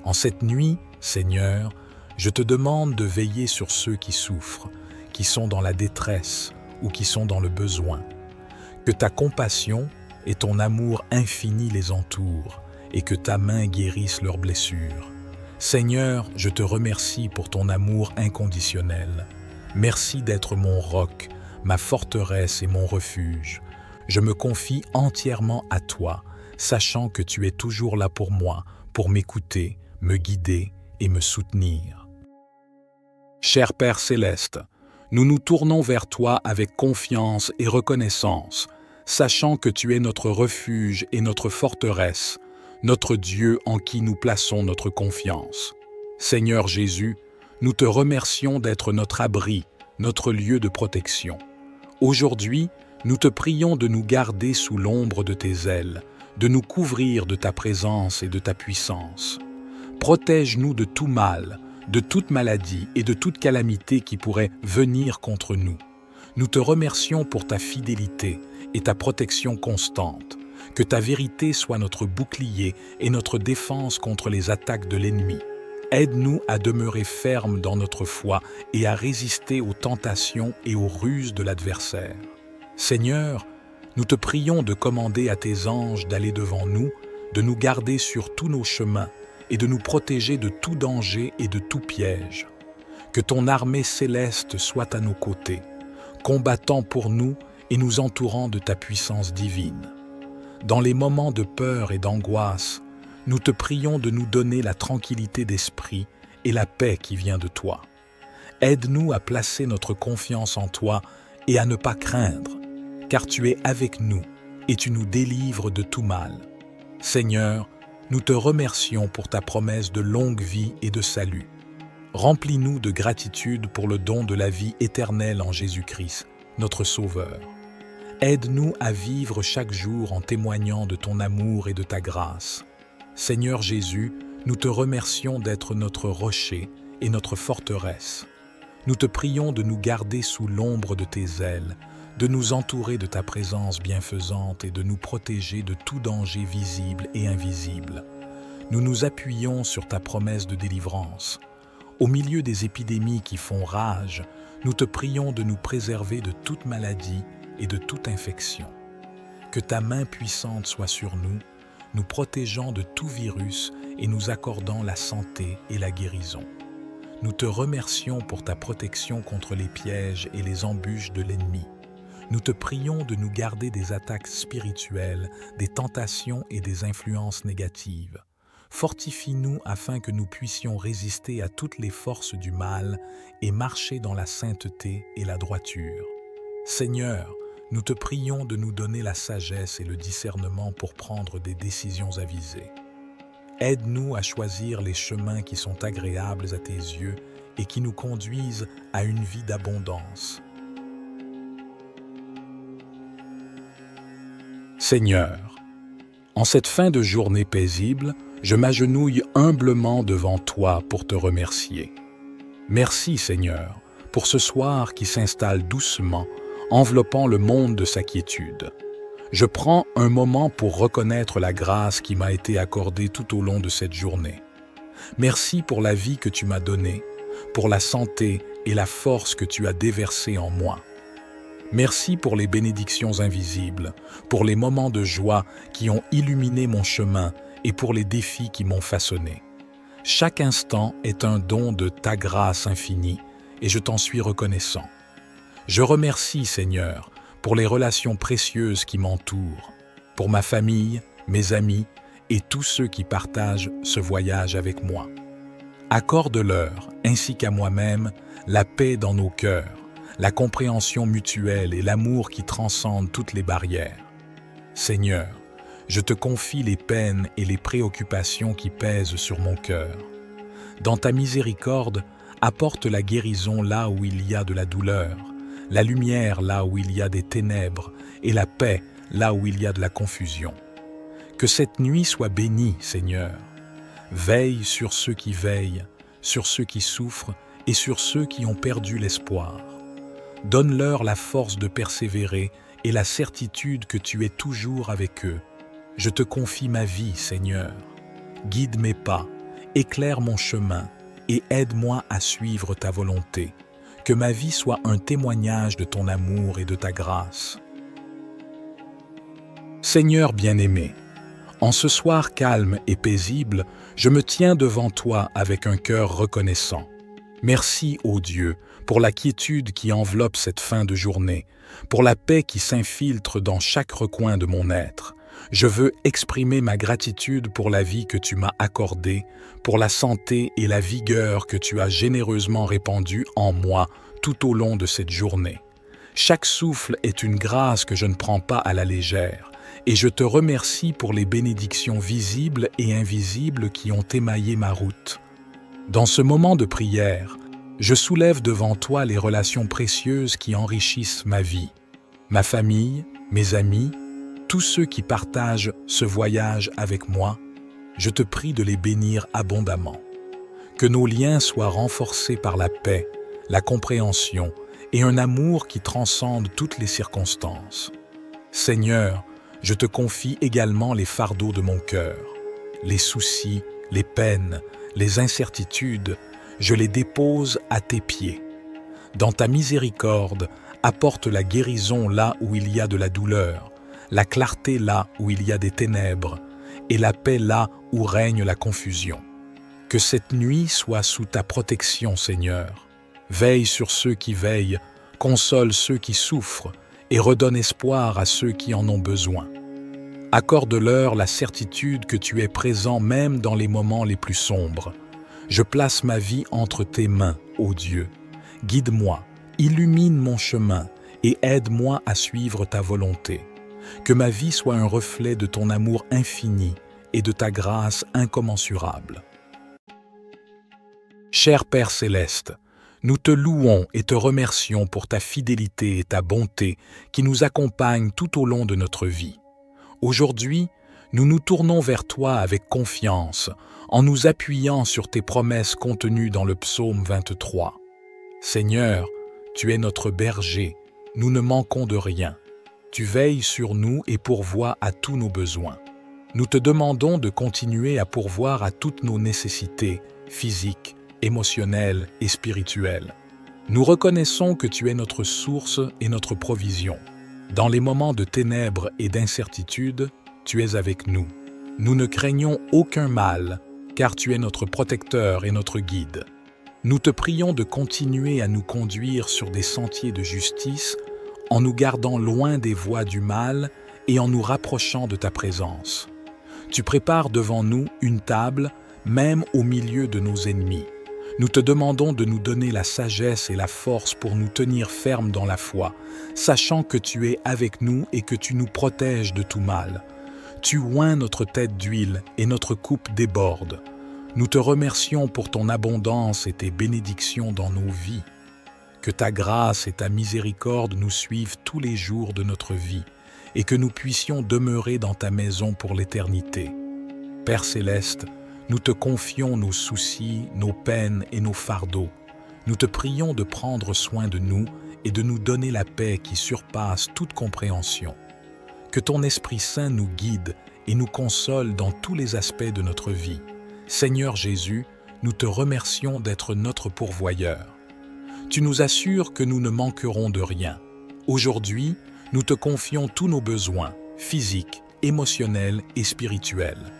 En cette nuit, Seigneur, je te demande de veiller sur ceux qui souffrent, qui sont dans la détresse ou qui sont dans le besoin. Que ta compassion et ton amour infini les entourent et que ta main guérisse leurs blessures. Seigneur, je te remercie pour ton amour inconditionnel. Merci d'être mon roc, ma forteresse et mon refuge. Je me confie entièrement à toi, sachant que tu es toujours là pour moi, pour m'écouter, me guider et me soutenir. Cher Père céleste, nous nous tournons vers toi avec confiance et reconnaissance, sachant que tu es notre refuge et notre forteresse, notre Dieu en qui nous plaçons notre confiance. Seigneur Jésus, nous te remercions d'être notre abri, notre lieu de protection. Aujourd'hui, nous te prions de nous garder sous l'ombre de tes ailes, de nous couvrir de ta présence et de ta puissance. Protège-nous de tout mal, de toute maladie et de toute calamité qui pourrait venir contre nous. Nous te remercions pour ta fidélité et ta protection constante. Que ta vérité soit notre bouclier et notre défense contre les attaques de l'ennemi. Aide-nous à demeurer fermes dans notre foi et à résister aux tentations et aux ruses de l'adversaire. Seigneur, nous te prions de commander à tes anges d'aller devant nous, de nous garder sur tous nos chemins et de nous protéger de tout danger et de tout piège. Que ton armée céleste soit à nos côtés, combattant pour nous et nous entourant de ta puissance divine. Dans les moments de peur et d'angoisse, nous te prions de nous donner la tranquillité d'esprit et la paix qui vient de toi. Aide-nous à placer notre confiance en toi et à ne pas craindre, car tu es avec nous et tu nous délivres de tout mal. Seigneur, nous te remercions pour ta promesse de longue vie et de salut. Remplis-nous de gratitude pour le don de la vie éternelle en Jésus-Christ, notre Sauveur. Aide-nous à vivre chaque jour en témoignant de ton amour et de ta grâce. Seigneur Jésus, nous te remercions d'être notre rocher et notre forteresse. Nous te prions de nous garder sous l'ombre de tes ailes, de nous entourer de ta présence bienfaisante et de nous protéger de tout danger visible et invisible. Nous nous appuyons sur ta promesse de délivrance. Au milieu des épidémies qui font rage, nous te prions de nous préserver de toute maladie et de toute infection. Que ta main puissante soit sur nous, nous protégeant de tout virus et nous accordant la santé et la guérison. Nous te remercions pour ta protection contre les pièges et les embûches de l'ennemi. Nous te prions de nous garder des attaques spirituelles, des tentations et des influences négatives. Fortifie-nous afin que nous puissions résister à toutes les forces du mal et marcher dans la sainteté et la droiture. Seigneur, nous te prions de nous donner la sagesse et le discernement pour prendre des décisions avisées. Aide-nous à choisir les chemins qui sont agréables à tes yeux et qui nous conduisent à une vie d'abondance. Seigneur, en cette fin de journée paisible, je m'agenouille humblement devant toi pour te remercier. Merci, Seigneur, pour ce soir qui s'installe doucement enveloppant le monde de sa quiétude. Je prends un moment pour reconnaître la grâce qui m'a été accordée tout au long de cette journée. Merci pour la vie que tu m'as donnée, pour la santé et la force que tu as déversée en moi. Merci pour les bénédictions invisibles, pour les moments de joie qui ont illuminé mon chemin et pour les défis qui m'ont façonné. Chaque instant est un don de ta grâce infinie et je t'en suis reconnaissant. Je remercie, Seigneur, pour les relations précieuses qui m'entourent, pour ma famille, mes amis et tous ceux qui partagent ce voyage avec moi. Accorde-leur, ainsi qu'à moi-même, la paix dans nos cœurs, la compréhension mutuelle et l'amour qui transcendent toutes les barrières. Seigneur, je te confie les peines et les préoccupations qui pèsent sur mon cœur. Dans ta miséricorde, apporte la guérison là où il y a de la douleur, la lumière là où il y a des ténèbres et la paix là où il y a de la confusion. Que cette nuit soit bénie, Seigneur. Veille sur ceux qui veillent, sur ceux qui souffrent et sur ceux qui ont perdu l'espoir. Donne-leur la force de persévérer et la certitude que tu es toujours avec eux. Je te confie ma vie, Seigneur. Guide mes pas, éclaire mon chemin et aide-moi à suivre ta volonté. Que ma vie soit un témoignage de ton amour et de ta grâce. Seigneur bien-aimé, en ce soir calme et paisible, je me tiens devant toi avec un cœur reconnaissant. Merci, ô Dieu, pour la quiétude qui enveloppe cette fin de journée, pour la paix qui s'infiltre dans chaque recoin de mon être. Je veux exprimer ma gratitude pour la vie que tu m'as accordée, pour la santé et la vigueur que tu as généreusement répandue en moi tout au long de cette journée. Chaque souffle est une grâce que je ne prends pas à la légère, et je te remercie pour les bénédictions visibles et invisibles qui ont émaillé ma route. Dans ce moment de prière, je soulève devant toi les relations précieuses qui enrichissent ma vie, ma famille, mes amis, tous ceux qui partagent ce voyage avec moi, je te prie de les bénir abondamment. Que nos liens soient renforcés par la paix, la compréhension et un amour qui transcende toutes les circonstances. Seigneur, je te confie également les fardeaux de mon cœur, les soucis, les peines, les incertitudes, je les dépose à tes pieds. Dans ta miséricorde, apporte la guérison là où il y a de la douleur, la clarté là où il y a des ténèbres, et la paix là où règne la confusion. Que cette nuit soit sous ta protection, Seigneur. Veille sur ceux qui veillent, console ceux qui souffrent, et redonne espoir à ceux qui en ont besoin. Accorde-leur la certitude que tu es présent même dans les moments les plus sombres. Je place ma vie entre tes mains, ô Dieu. Guide-moi, illumine mon chemin et aide-moi à suivre ta volonté. Que ma vie soit un reflet de ton amour infini et de ta grâce incommensurable. Cher Père céleste, nous te louons et te remercions pour ta fidélité et ta bonté qui nous accompagnent tout au long de notre vie. Aujourd'hui, nous nous tournons vers toi avec confiance, en nous appuyant sur tes promesses contenues dans le psaume 23. Seigneur, tu es notre berger, nous ne manquons de rien. Tu veilles sur nous et pourvois à tous nos besoins. Nous te demandons de continuer à pourvoir à toutes nos nécessités physiques, émotionnelles et spirituelles. Nous reconnaissons que tu es notre source et notre provision. Dans les moments de ténèbres et d'incertitude, tu es avec nous. Nous ne craignons aucun mal, car tu es notre protecteur et notre guide. Nous te prions de continuer à nous conduire sur des sentiers de justice en nous gardant loin des voies du mal et en nous rapprochant de ta présence. Tu prépares devant nous une table, même au milieu de nos ennemis. Nous te demandons de nous donner la sagesse et la force pour nous tenir fermes dans la foi, sachant que tu es avec nous et que tu nous protèges de tout mal. Tu oins notre tête d'huile et notre coupe déborde. Nous te remercions pour ton abondance et tes bénédictions dans nos vies. Que ta grâce et ta miséricorde nous suivent tous les jours de notre vie et que nous puissions demeurer dans ta maison pour l'éternité. Père céleste, nous te confions nos soucis, nos peines et nos fardeaux. Nous te prions de prendre soin de nous et de nous donner la paix qui surpasse toute compréhension. Que ton Esprit Saint nous guide et nous console dans tous les aspects de notre vie. Seigneur Jésus, nous te remercions d'être notre pourvoyeur. Tu nous assures que nous ne manquerons de rien. Aujourd'hui, nous te confions tous nos besoins, physiques, émotionnels et spirituels.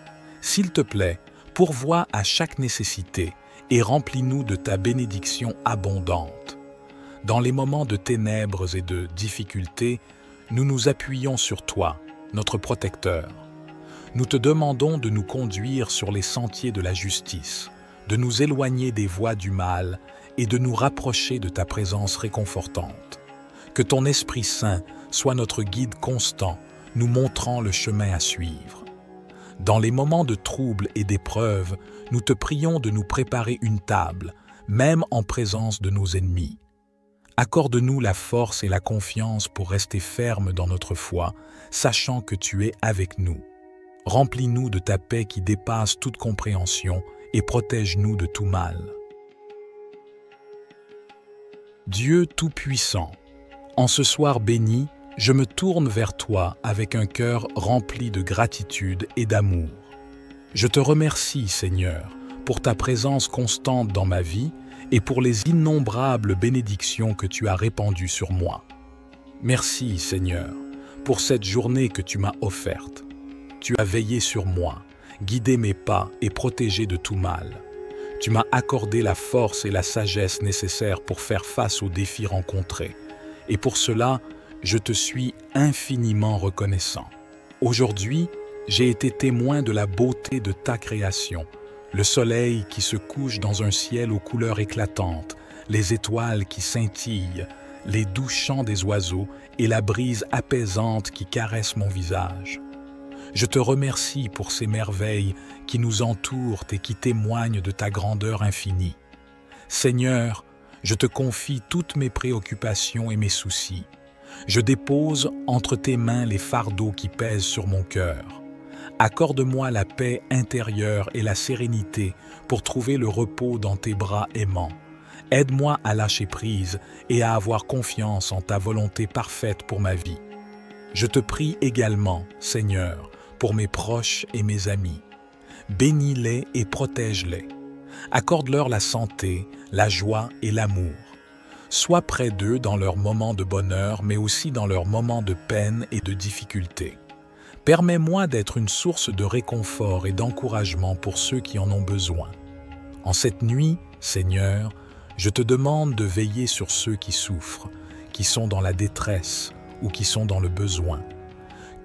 S'il te plaît, pourvois à chaque nécessité et remplis-nous de ta bénédiction abondante. Dans les moments de ténèbres et de difficultés, nous nous appuyons sur toi, notre protecteur. Nous te demandons de nous conduire sur les sentiers de la justice, de nous éloigner des voies du mal et de nous rapprocher de ta présence réconfortante. Que ton Esprit Saint soit notre guide constant, nous montrant le chemin à suivre. Dans les moments de trouble et d'épreuve, nous te prions de nous préparer une table, même en présence de nos ennemis. Accorde-nous la force et la confiance pour rester fermes dans notre foi, sachant que tu es avec nous. Remplis-nous de ta paix qui dépasse toute compréhension et protège-nous de tout mal. Dieu Tout-Puissant, en ce soir béni, je me tourne vers toi avec un cœur rempli de gratitude et d'amour. Je te remercie, Seigneur, pour ta présence constante dans ma vie et pour les innombrables bénédictions que tu as répandues sur moi. Merci, Seigneur, pour cette journée que tu m'as offerte. Tu as veillé sur moi, guidé mes pas et protégé de tout mal. Tu m'as accordé la force et la sagesse nécessaires pour faire face aux défis rencontrés. Et pour cela, je te suis infiniment reconnaissant. Aujourd'hui, j'ai été témoin de la beauté de ta création, le soleil qui se couche dans un ciel aux couleurs éclatantes, les étoiles qui scintillent, les doux chants des oiseaux et la brise apaisante qui caresse mon visage. Je te remercie pour ces merveilles qui nous entourent et qui témoignent de ta grandeur infinie. Seigneur, je te confie toutes mes préoccupations et mes soucis. Je dépose entre tes mains les fardeaux qui pèsent sur mon cœur. Accorde-moi la paix intérieure et la sérénité pour trouver le repos dans tes bras aimants. Aide-moi à lâcher prise et à avoir confiance en ta volonté parfaite pour ma vie. Je te prie également, Seigneur, pour mes proches et mes amis. Bénis-les et protège-les. Accorde-leur la santé, la joie et l'amour. Sois près d'eux dans leurs moments de bonheur, mais aussi dans leurs moments de peine et de difficulté. Permets-moi d'être une source de réconfort et d'encouragement pour ceux qui en ont besoin. En cette nuit, Seigneur, je te demande de veiller sur ceux qui souffrent, qui sont dans la détresse ou qui sont dans le besoin.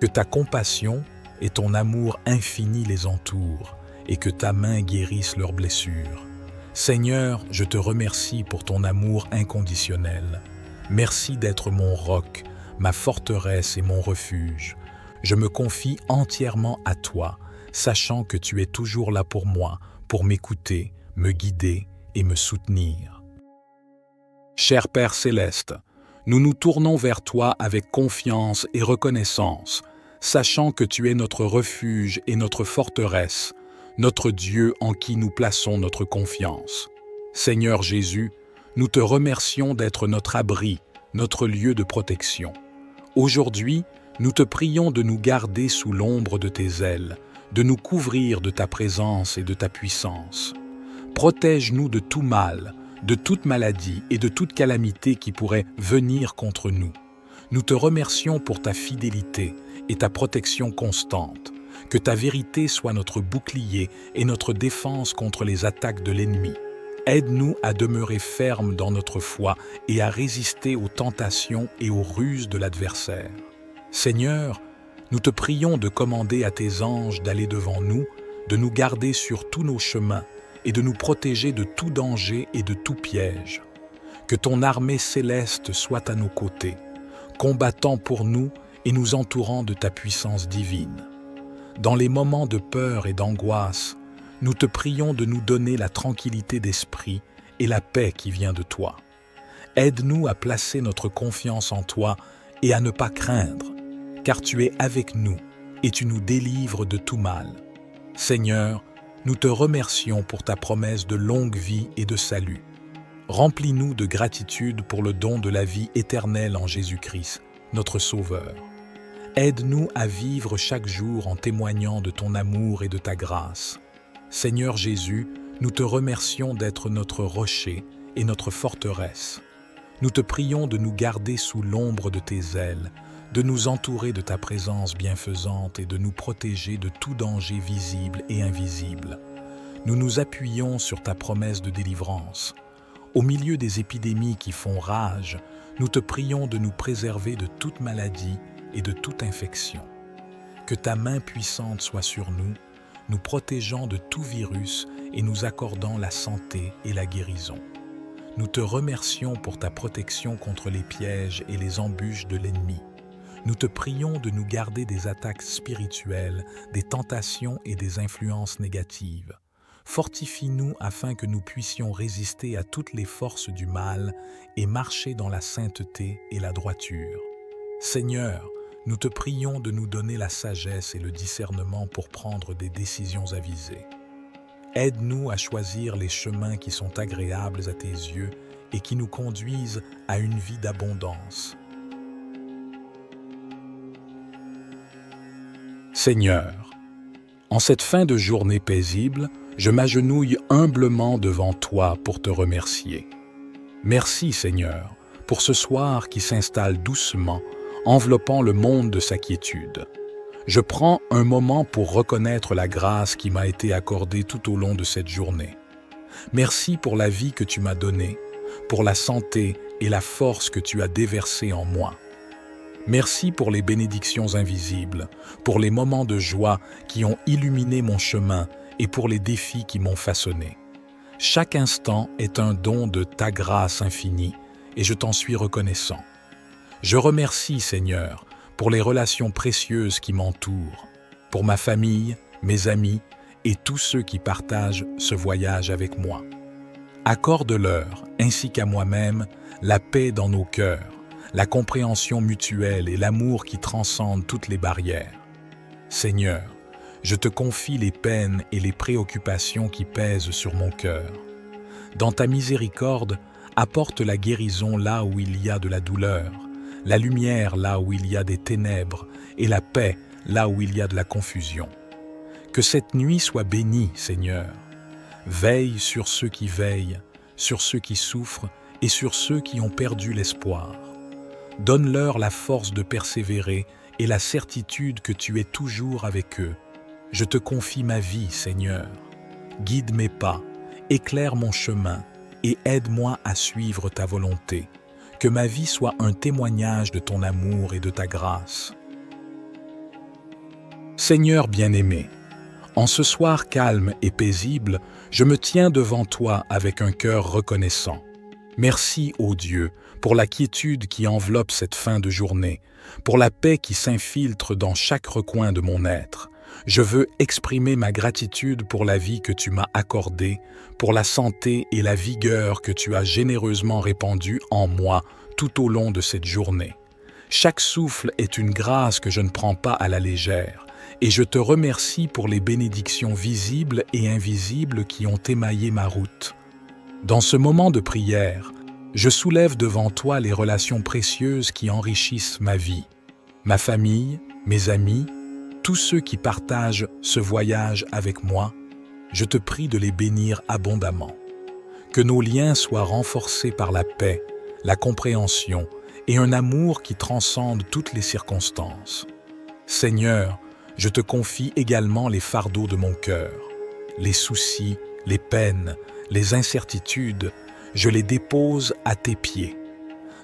Que ta compassion et ton amour infini les entourent et que ta main guérisse leurs blessures. Seigneur, je te remercie pour ton amour inconditionnel. Merci d'être mon roc, ma forteresse et mon refuge. Je me confie entièrement à toi, sachant que tu es toujours là pour moi, pour m'écouter, me guider et me soutenir. Cher Père Céleste, nous nous tournons vers toi avec confiance et reconnaissance, sachant que tu es notre refuge et notre forteresse, notre Dieu en qui nous plaçons notre confiance. Seigneur Jésus, nous te remercions d'être notre abri, notre lieu de protection. Aujourd'hui, nous te prions de nous garder sous l'ombre de tes ailes, de nous couvrir de ta présence et de ta puissance. Protège-nous de tout mal, de toute maladie et de toute calamité qui pourrait venir contre nous. Nous te remercions pour ta fidélité et ta protection constante. Que ta vérité soit notre bouclier et notre défense contre les attaques de l'ennemi. Aide-nous à demeurer fermes dans notre foi et à résister aux tentations et aux ruses de l'adversaire. Seigneur, nous te prions de commander à tes anges d'aller devant nous, de nous garder sur tous nos chemins et de nous protéger de tout danger et de tout piège. Que ton armée céleste soit à nos côtés, combattant pour nous et nous entourant de ta puissance divine. Dans les moments de peur et d'angoisse, nous te prions de nous donner la tranquillité d'esprit et la paix qui vient de toi. Aide-nous à placer notre confiance en toi et à ne pas craindre, car tu es avec nous et tu nous délivres de tout mal. Seigneur, nous te remercions pour ta promesse de longue vie et de salut. Remplis-nous de gratitude pour le don de la vie éternelle en Jésus-Christ, notre Sauveur. Aide-nous à vivre chaque jour en témoignant de ton amour et de ta grâce. Seigneur Jésus, nous te remercions d'être notre rocher et notre forteresse. Nous te prions de nous garder sous l'ombre de tes ailes, de nous entourer de ta présence bienfaisante et de nous protéger de tout danger visible et invisible. Nous nous appuyons sur ta promesse de délivrance. Au milieu des épidémies qui font rage, nous te prions de nous préserver de toute maladie et de toute infection. Que ta main puissante soit sur nous, nous protégeant de tout virus et nous accordant la santé et la guérison. Nous te remercions pour ta protection contre les pièges et les embûches de l'ennemi. Nous te prions de nous garder des attaques spirituelles, des tentations et des influences négatives. Fortifie-nous afin que nous puissions résister à toutes les forces du mal et marcher dans la sainteté et la droiture. Seigneur, nous te prions de nous donner la sagesse et le discernement pour prendre des décisions avisées. Aide-nous à choisir les chemins qui sont agréables à tes yeux et qui nous conduisent à une vie d'abondance. Seigneur, en cette fin de journée paisible, je m'agenouille humblement devant toi pour te remercier. Merci, Seigneur, pour ce soir qui s'installe doucement, enveloppant le monde de sa quiétude. Je prends un moment pour reconnaître la grâce qui m'a été accordée tout au long de cette journée. Merci pour la vie que tu m'as donnée, pour la santé et la force que tu as déversée en moi. Merci pour les bénédictions invisibles, pour les moments de joie qui ont illuminé mon chemin et pour les défis qui m'ont façonné. Chaque instant est un don de ta grâce infinie et je t'en suis reconnaissant. Je remercie, Seigneur, pour les relations précieuses qui m'entourent, pour ma famille, mes amis et tous ceux qui partagent ce voyage avec moi. Accorde-leur, ainsi qu'à moi-même, la paix dans nos cœurs, la compréhension mutuelle et l'amour qui transcendent toutes les barrières. Seigneur, je te confie les peines et les préoccupations qui pèsent sur mon cœur. Dans ta miséricorde, apporte la guérison là où il y a de la douleur, la lumière là où il y a des ténèbres et la paix là où il y a de la confusion. Que cette nuit soit bénie, Seigneur. Veille sur ceux qui veillent, sur ceux qui souffrent et sur ceux qui ont perdu l'espoir. Donne-leur la force de persévérer et la certitude que tu es toujours avec eux. Je te confie ma vie, Seigneur. Guide mes pas, éclaire mon chemin et aide-moi à suivre ta volonté. Que ma vie soit un témoignage de ton amour et de ta grâce. Seigneur bien-aimé, en ce soir calme et paisible, je me tiens devant toi avec un cœur reconnaissant. Merci, ô Dieu, pour la quiétude qui enveloppe cette fin de journée, pour la paix qui s'infiltre dans chaque recoin de mon être. Je veux exprimer ma gratitude pour la vie que tu m'as accordée, pour la santé et la vigueur que tu as généreusement répandue en moi tout au long de cette journée. Chaque souffle est une grâce que je ne prends pas à la légère, et je te remercie pour les bénédictions visibles et invisibles qui ont émaillé ma route. Dans ce moment de prière, je soulève devant toi les relations précieuses qui enrichissent ma vie, ma famille, mes amis, tous ceux qui partagent ce voyage avec moi, je te prie de les bénir abondamment. Que nos liens soient renforcés par la paix, la compréhension et un amour qui transcende toutes les circonstances. Seigneur, je te confie également les fardeaux de mon cœur, les soucis, les peines, les incertitudes, je les dépose à tes pieds.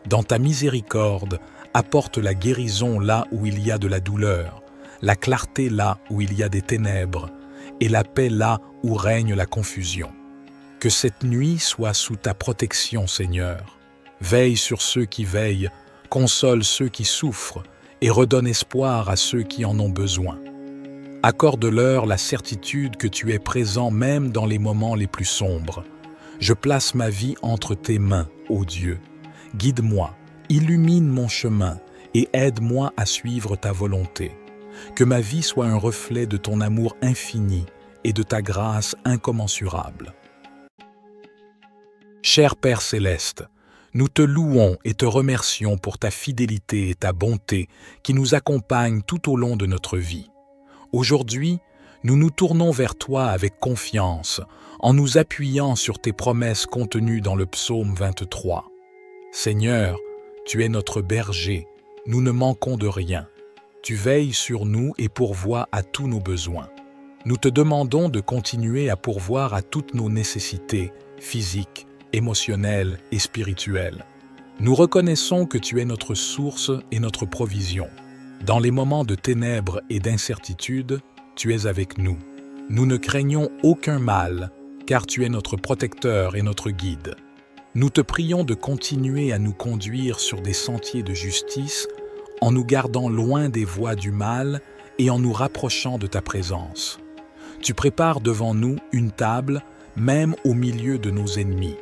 Dans ta miséricorde, apporte la guérison là où il y a de la douleur, la clarté là où il y a des ténèbres, et la paix là où règne la confusion. Que cette nuit soit sous ta protection, Seigneur. Veille sur ceux qui veillent, console ceux qui souffrent, et redonne espoir à ceux qui en ont besoin. Accorde-leur la certitude que tu es présent même dans les moments les plus sombres. Je place ma vie entre tes mains, ô Dieu. Guide-moi, illumine mon chemin et aide-moi à suivre ta volonté. Que ma vie soit un reflet de ton amour infini et de ta grâce incommensurable. Cher Père céleste, nous te louons et te remercions pour ta fidélité et ta bonté qui nous accompagnent tout au long de notre vie. Aujourd'hui, nous nous tournons vers toi avec confiance, en nous appuyant sur tes promesses contenues dans le psaume 23. Seigneur, tu es notre berger, nous ne manquons de rien. Tu veilles sur nous et pourvois à tous nos besoins. Nous te demandons de continuer à pourvoir à toutes nos nécessités physiques, émotionnelles et spirituelles. Nous reconnaissons que tu es notre source et notre provision. Dans les moments de ténèbres et d'incertitude, tu es avec nous. Nous ne craignons aucun mal, car tu es notre protecteur et notre guide. Nous te prions de continuer à nous conduire sur des sentiers de justice, en nous gardant loin des voies du mal et en nous rapprochant de ta présence. Tu prépares devant nous une table, même au milieu de nos ennemis.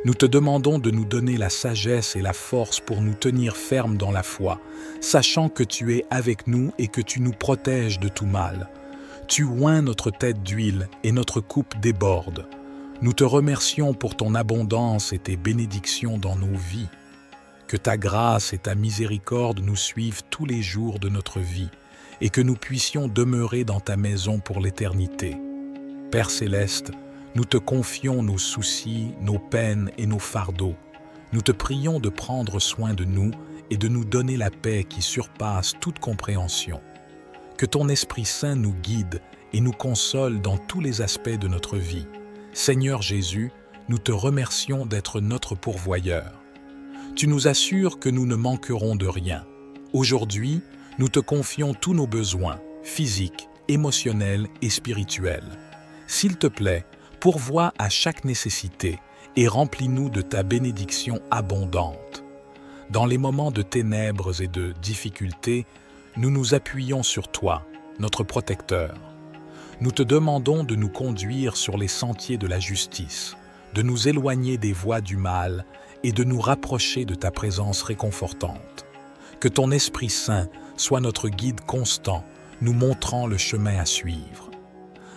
Nous te demandons de nous donner la sagesse et la force pour nous tenir fermes dans la foi, sachant que tu es avec nous et que tu nous protèges de tout mal. Tu oins notre tête d'huile et notre coupe déborde. Nous te remercions pour ton abondance et tes bénédictions dans nos vies. Que ta grâce et ta miséricorde nous suivent tous les jours de notre vie et que nous puissions demeurer dans ta maison pour l'éternité. Père céleste, nous te confions nos soucis, nos peines et nos fardeaux. Nous te prions de prendre soin de nous et de nous donner la paix qui surpasse toute compréhension. Que ton Esprit Saint nous guide et nous console dans tous les aspects de notre vie. Seigneur Jésus, nous te remercions d'être notre pourvoyeur. Tu nous assures que nous ne manquerons de rien. Aujourd'hui, nous te confions tous nos besoins, physiques, émotionnels et spirituels. S'il te plaît, pourvois à chaque nécessité et remplis-nous de ta bénédiction abondante. Dans les moments de ténèbres et de difficultés, nous nous appuyons sur toi, notre protecteur. Nous te demandons de nous conduire sur les sentiers de la justice, de nous éloigner des voies du mal et de nous rapprocher de ta présence réconfortante. Que ton Esprit Saint soit notre guide constant, nous montrant le chemin à suivre.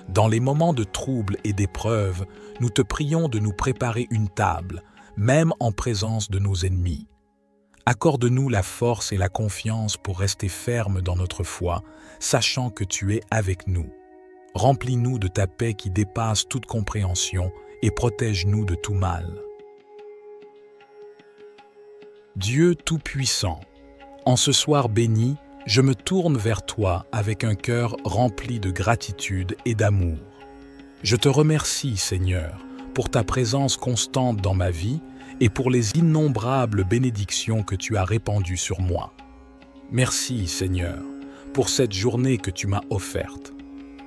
Dans les moments de trouble et d'épreuve, nous te prions de nous préparer une table, même en présence de nos ennemis. Accorde-nous la force et la confiance pour rester fermes dans notre foi, sachant que tu es avec nous. Remplis-nous de ta paix qui dépasse toute compréhension et protège-nous de tout mal. Dieu Tout-Puissant, en ce soir béni, je me tourne vers toi avec un cœur rempli de gratitude et d'amour. Je te remercie, Seigneur, pour ta présence constante dans ma vie et pour les innombrables bénédictions que tu as répandues sur moi. Merci, Seigneur, pour cette journée que tu m'as offerte.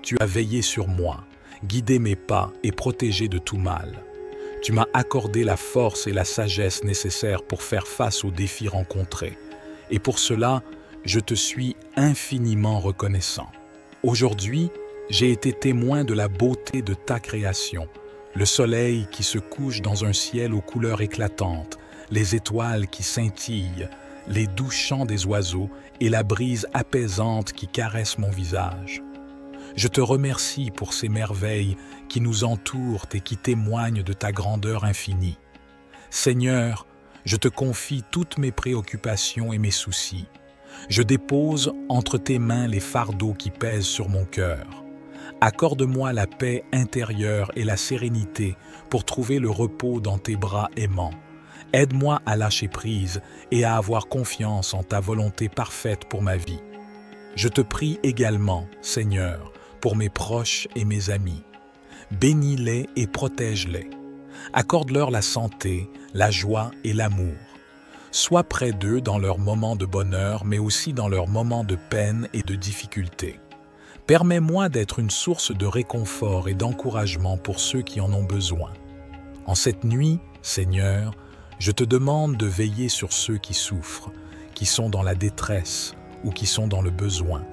Tu as veillé sur moi, guidé mes pas et protégé de tout mal. Tu m'as accordé la force et la sagesse nécessaires pour faire face aux défis rencontrés. Et pour cela, je te suis infiniment reconnaissant. Aujourd'hui, j'ai été témoin de la beauté de ta création, le soleil qui se couche dans un ciel aux couleurs éclatantes, les étoiles qui scintillent, les doux chants des oiseaux et la brise apaisante qui caresse mon visage. Je te remercie pour ces merveilles qui nous entourent et qui témoignent de ta grandeur infinie. Seigneur, je te confie toutes mes préoccupations et mes soucis. Je dépose entre tes mains les fardeaux qui pèsent sur mon cœur. Accorde-moi la paix intérieure et la sérénité pour trouver le repos dans tes bras aimants. Aide-moi à lâcher prise et à avoir confiance en ta volonté parfaite pour ma vie. Je te prie également, Seigneur, pour mes proches et mes amis. Bénis-les et protège-les. Accorde-leur la santé, la joie et l'amour. Sois près d'eux dans leurs moments de bonheur, mais aussi dans leurs moments de peine et de difficulté. Permets-moi d'être une source de réconfort et d'encouragement pour ceux qui en ont besoin. En cette nuit, Seigneur, je te demande de veiller sur ceux qui souffrent, qui sont dans la détresse ou qui sont dans le besoin.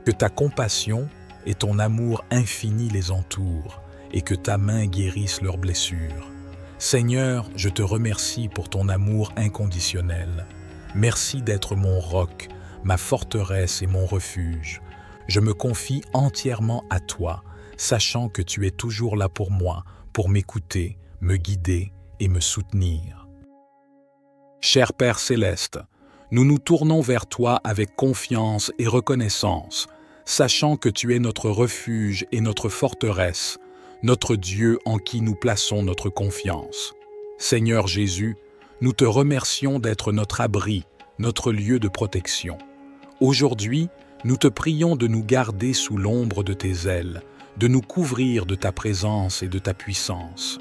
Que ta compassion et ton amour infini les entourent et que ta main guérisse leurs blessures. Seigneur, je te remercie pour ton amour inconditionnel. Merci d'être mon roc, ma forteresse et mon refuge. Je me confie entièrement à toi, sachant que tu es toujours là pour moi, pour m'écouter, me guider et me soutenir. Cher Père céleste, nous nous tournons vers toi avec confiance et reconnaissance, sachant que tu es notre refuge et notre forteresse, notre Dieu en qui nous plaçons notre confiance. Seigneur Jésus, nous te remercions d'être notre abri, notre lieu de protection. Aujourd'hui, nous te prions de nous garder sous l'ombre de tes ailes, de nous couvrir de ta présence et de ta puissance.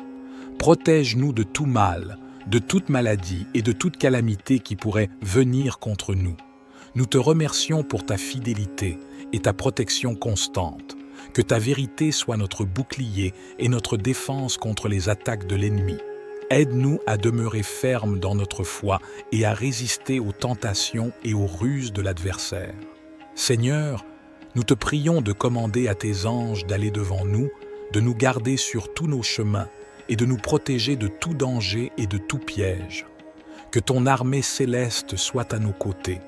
Protège-nous de tout mal, de toute maladie et de toute calamité qui pourrait venir contre nous. Nous te remercions pour ta fidélité et ta protection constante. Que ta vérité soit notre bouclier et notre défense contre les attaques de l'ennemi. Aide-nous à demeurer fermes dans notre foi et à résister aux tentations et aux ruses de l'adversaire. Seigneur, nous te prions de commander à tes anges d'aller devant nous, de nous garder sur tous nos chemins et de nous protéger de tout danger et de tout piège. Que ton armée céleste soit à nos côtés,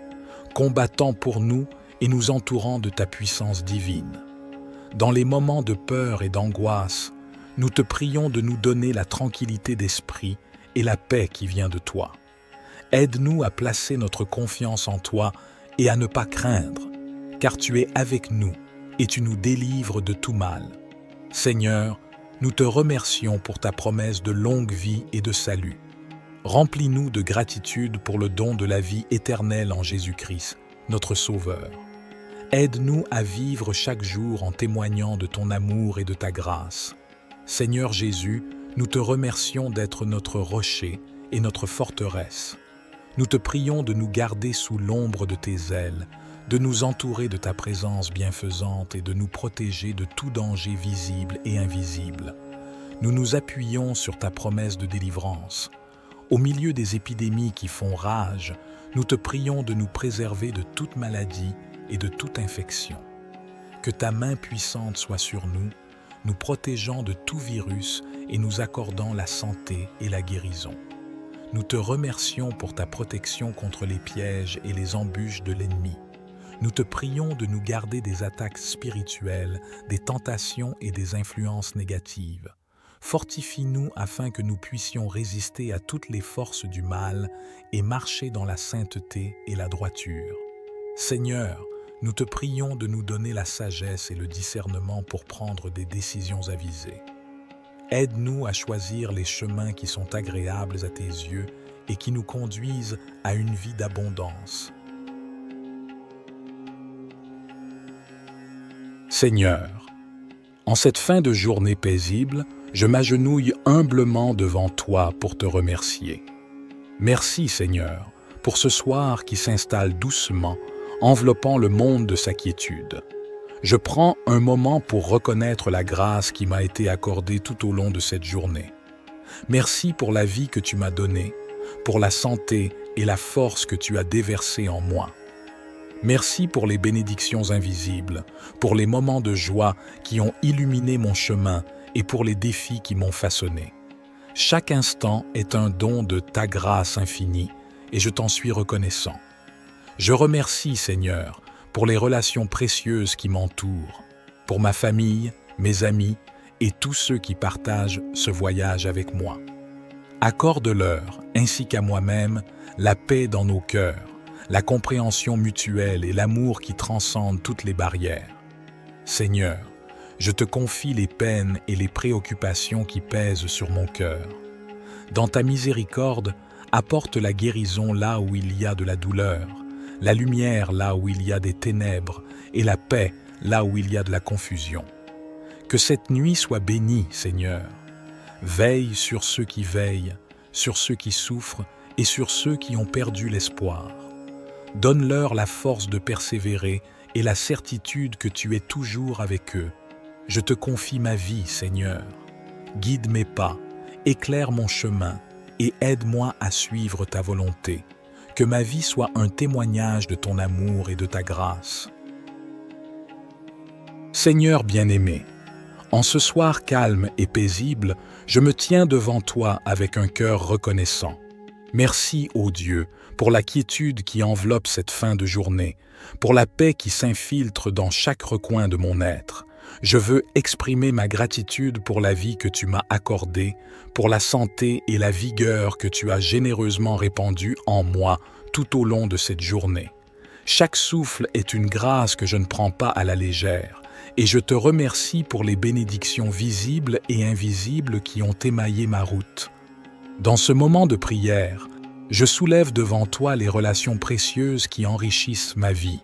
combattant pour nous et nous entourant de ta puissance divine. Dans les moments de peur et d'angoisse, nous te prions de nous donner la tranquillité d'esprit et la paix qui vient de toi. Aide-nous à placer notre confiance en toi et à ne pas craindre, car tu es avec nous et tu nous délivres de tout mal. Seigneur, nous te remercions pour ta promesse de longue vie et de salut. Remplis-nous de gratitude pour le don de la vie éternelle en Jésus-Christ, notre Sauveur. Aide-nous à vivre chaque jour en témoignant de ton amour et de ta grâce. Seigneur Jésus, nous te remercions d'être notre rocher et notre forteresse. Nous te prions de nous garder sous l'ombre de tes ailes, de nous entourer de ta présence bienfaisante et de nous protéger de tout danger visible et invisible. Nous nous appuyons sur ta promesse de délivrance. Au milieu des épidémies qui font rage, nous te prions de nous préserver de toute maladie et de toute infection. Que ta main puissante soit sur nous, nous protégeant de tout virus et nous accordant la santé et la guérison. Nous te remercions pour ta protection contre les pièges et les embûches de l'ennemi. Nous te prions de nous garder des attaques spirituelles, des tentations et des influences négatives. Fortifie-nous afin que nous puissions résister à toutes les forces du mal et marcher dans la sainteté et la droiture. Seigneur, nous te prions de nous donner la sagesse et le discernement pour prendre des décisions avisées. Aide-nous à choisir les chemins qui sont agréables à tes yeux et qui nous conduisent à une vie d'abondance. Seigneur, en cette fin de journée paisible, je m'agenouille humblement devant toi pour te remercier. Merci, Seigneur, pour ce soir qui s'installe doucement, enveloppant le monde de sa quiétude. Je prends un moment pour reconnaître la grâce qui m'a été accordée tout au long de cette journée. Merci pour la vie que tu m'as donnée, pour la santé et la force que tu as déversée en moi. Merci pour les bénédictions invisibles, pour les moments de joie qui ont illuminé mon chemin et pour les défis qui m'ont façonné. Chaque instant est un don de ta grâce infinie et je t'en suis reconnaissant. Je remercie, Seigneur, pour les relations précieuses qui m'entourent, pour ma famille, mes amis et tous ceux qui partagent ce voyage avec moi. Accorde-leur, ainsi qu'à moi-même, la paix dans nos cœurs, la compréhension mutuelle et l'amour qui transcendent toutes les barrières. Seigneur, je te confie les peines et les préoccupations qui pèsent sur mon cœur. Dans ta miséricorde, apporte la guérison là où il y a de la douleur, la lumière là où il y a des ténèbres et la paix là où il y a de la confusion. Que cette nuit soit bénie, Seigneur. Veille sur ceux qui veillent, sur ceux qui souffrent et sur ceux qui ont perdu l'espoir. Donne-leur la force de persévérer et la certitude que tu es toujours avec eux. Je te confie ma vie, Seigneur. Guide mes pas, éclaire mon chemin et aide-moi à suivre ta volonté. Que ma vie soit un témoignage de ton amour et de ta grâce. Seigneur bien-aimé, en ce soir calme et paisible, je me tiens devant toi avec un cœur reconnaissant. Merci, ô Dieu, pour la quiétude qui enveloppe cette fin de journée, pour la paix qui s'infiltre dans chaque recoin de mon être, Je veux exprimer ma gratitude pour la vie que tu m'as accordée, pour la santé et la vigueur que tu as généreusement répandue en moi tout au long de cette journée. Chaque souffle est une grâce que je ne prends pas à la légère, et je te remercie pour les bénédictions visibles et invisibles qui ont émaillé ma route. Dans ce moment de prière, je soulève devant toi les relations précieuses qui enrichissent ma vie,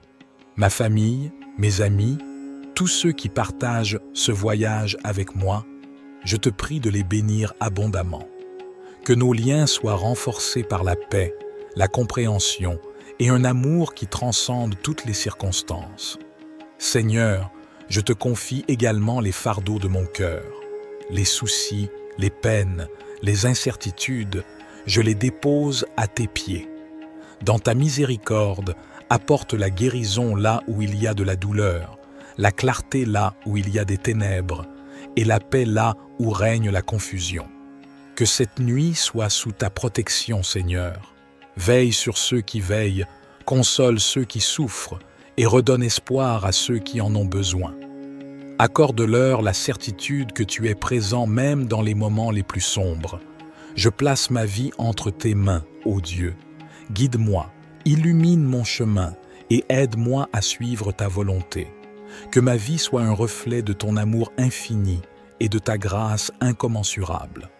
ma famille, mes amis, tous ceux qui partagent ce voyage avec moi. Je te prie de les bénir abondamment. Que nos liens soient renforcés par la paix, la compréhension et un amour qui transcende toutes les circonstances. Seigneur, je te confie également les fardeaux de mon cœur, les soucis, les peines, les incertitudes, je les dépose à tes pieds. Dans ta miséricorde, apporte la guérison là où il y a de la douleur, la clarté là où il y a des ténèbres, et la paix là où règne la confusion. Que cette nuit soit sous ta protection, Seigneur. Veille sur ceux qui veillent, console ceux qui souffrent, et redonne espoir à ceux qui en ont besoin. Accorde-leur la certitude que tu es présent même dans les moments les plus sombres. Je place ma vie entre tes mains, ô Dieu. Guide-moi, illumine mon chemin et aide-moi à suivre ta volonté. Que ma vie soit un reflet de ton amour infini et de ta grâce incommensurable.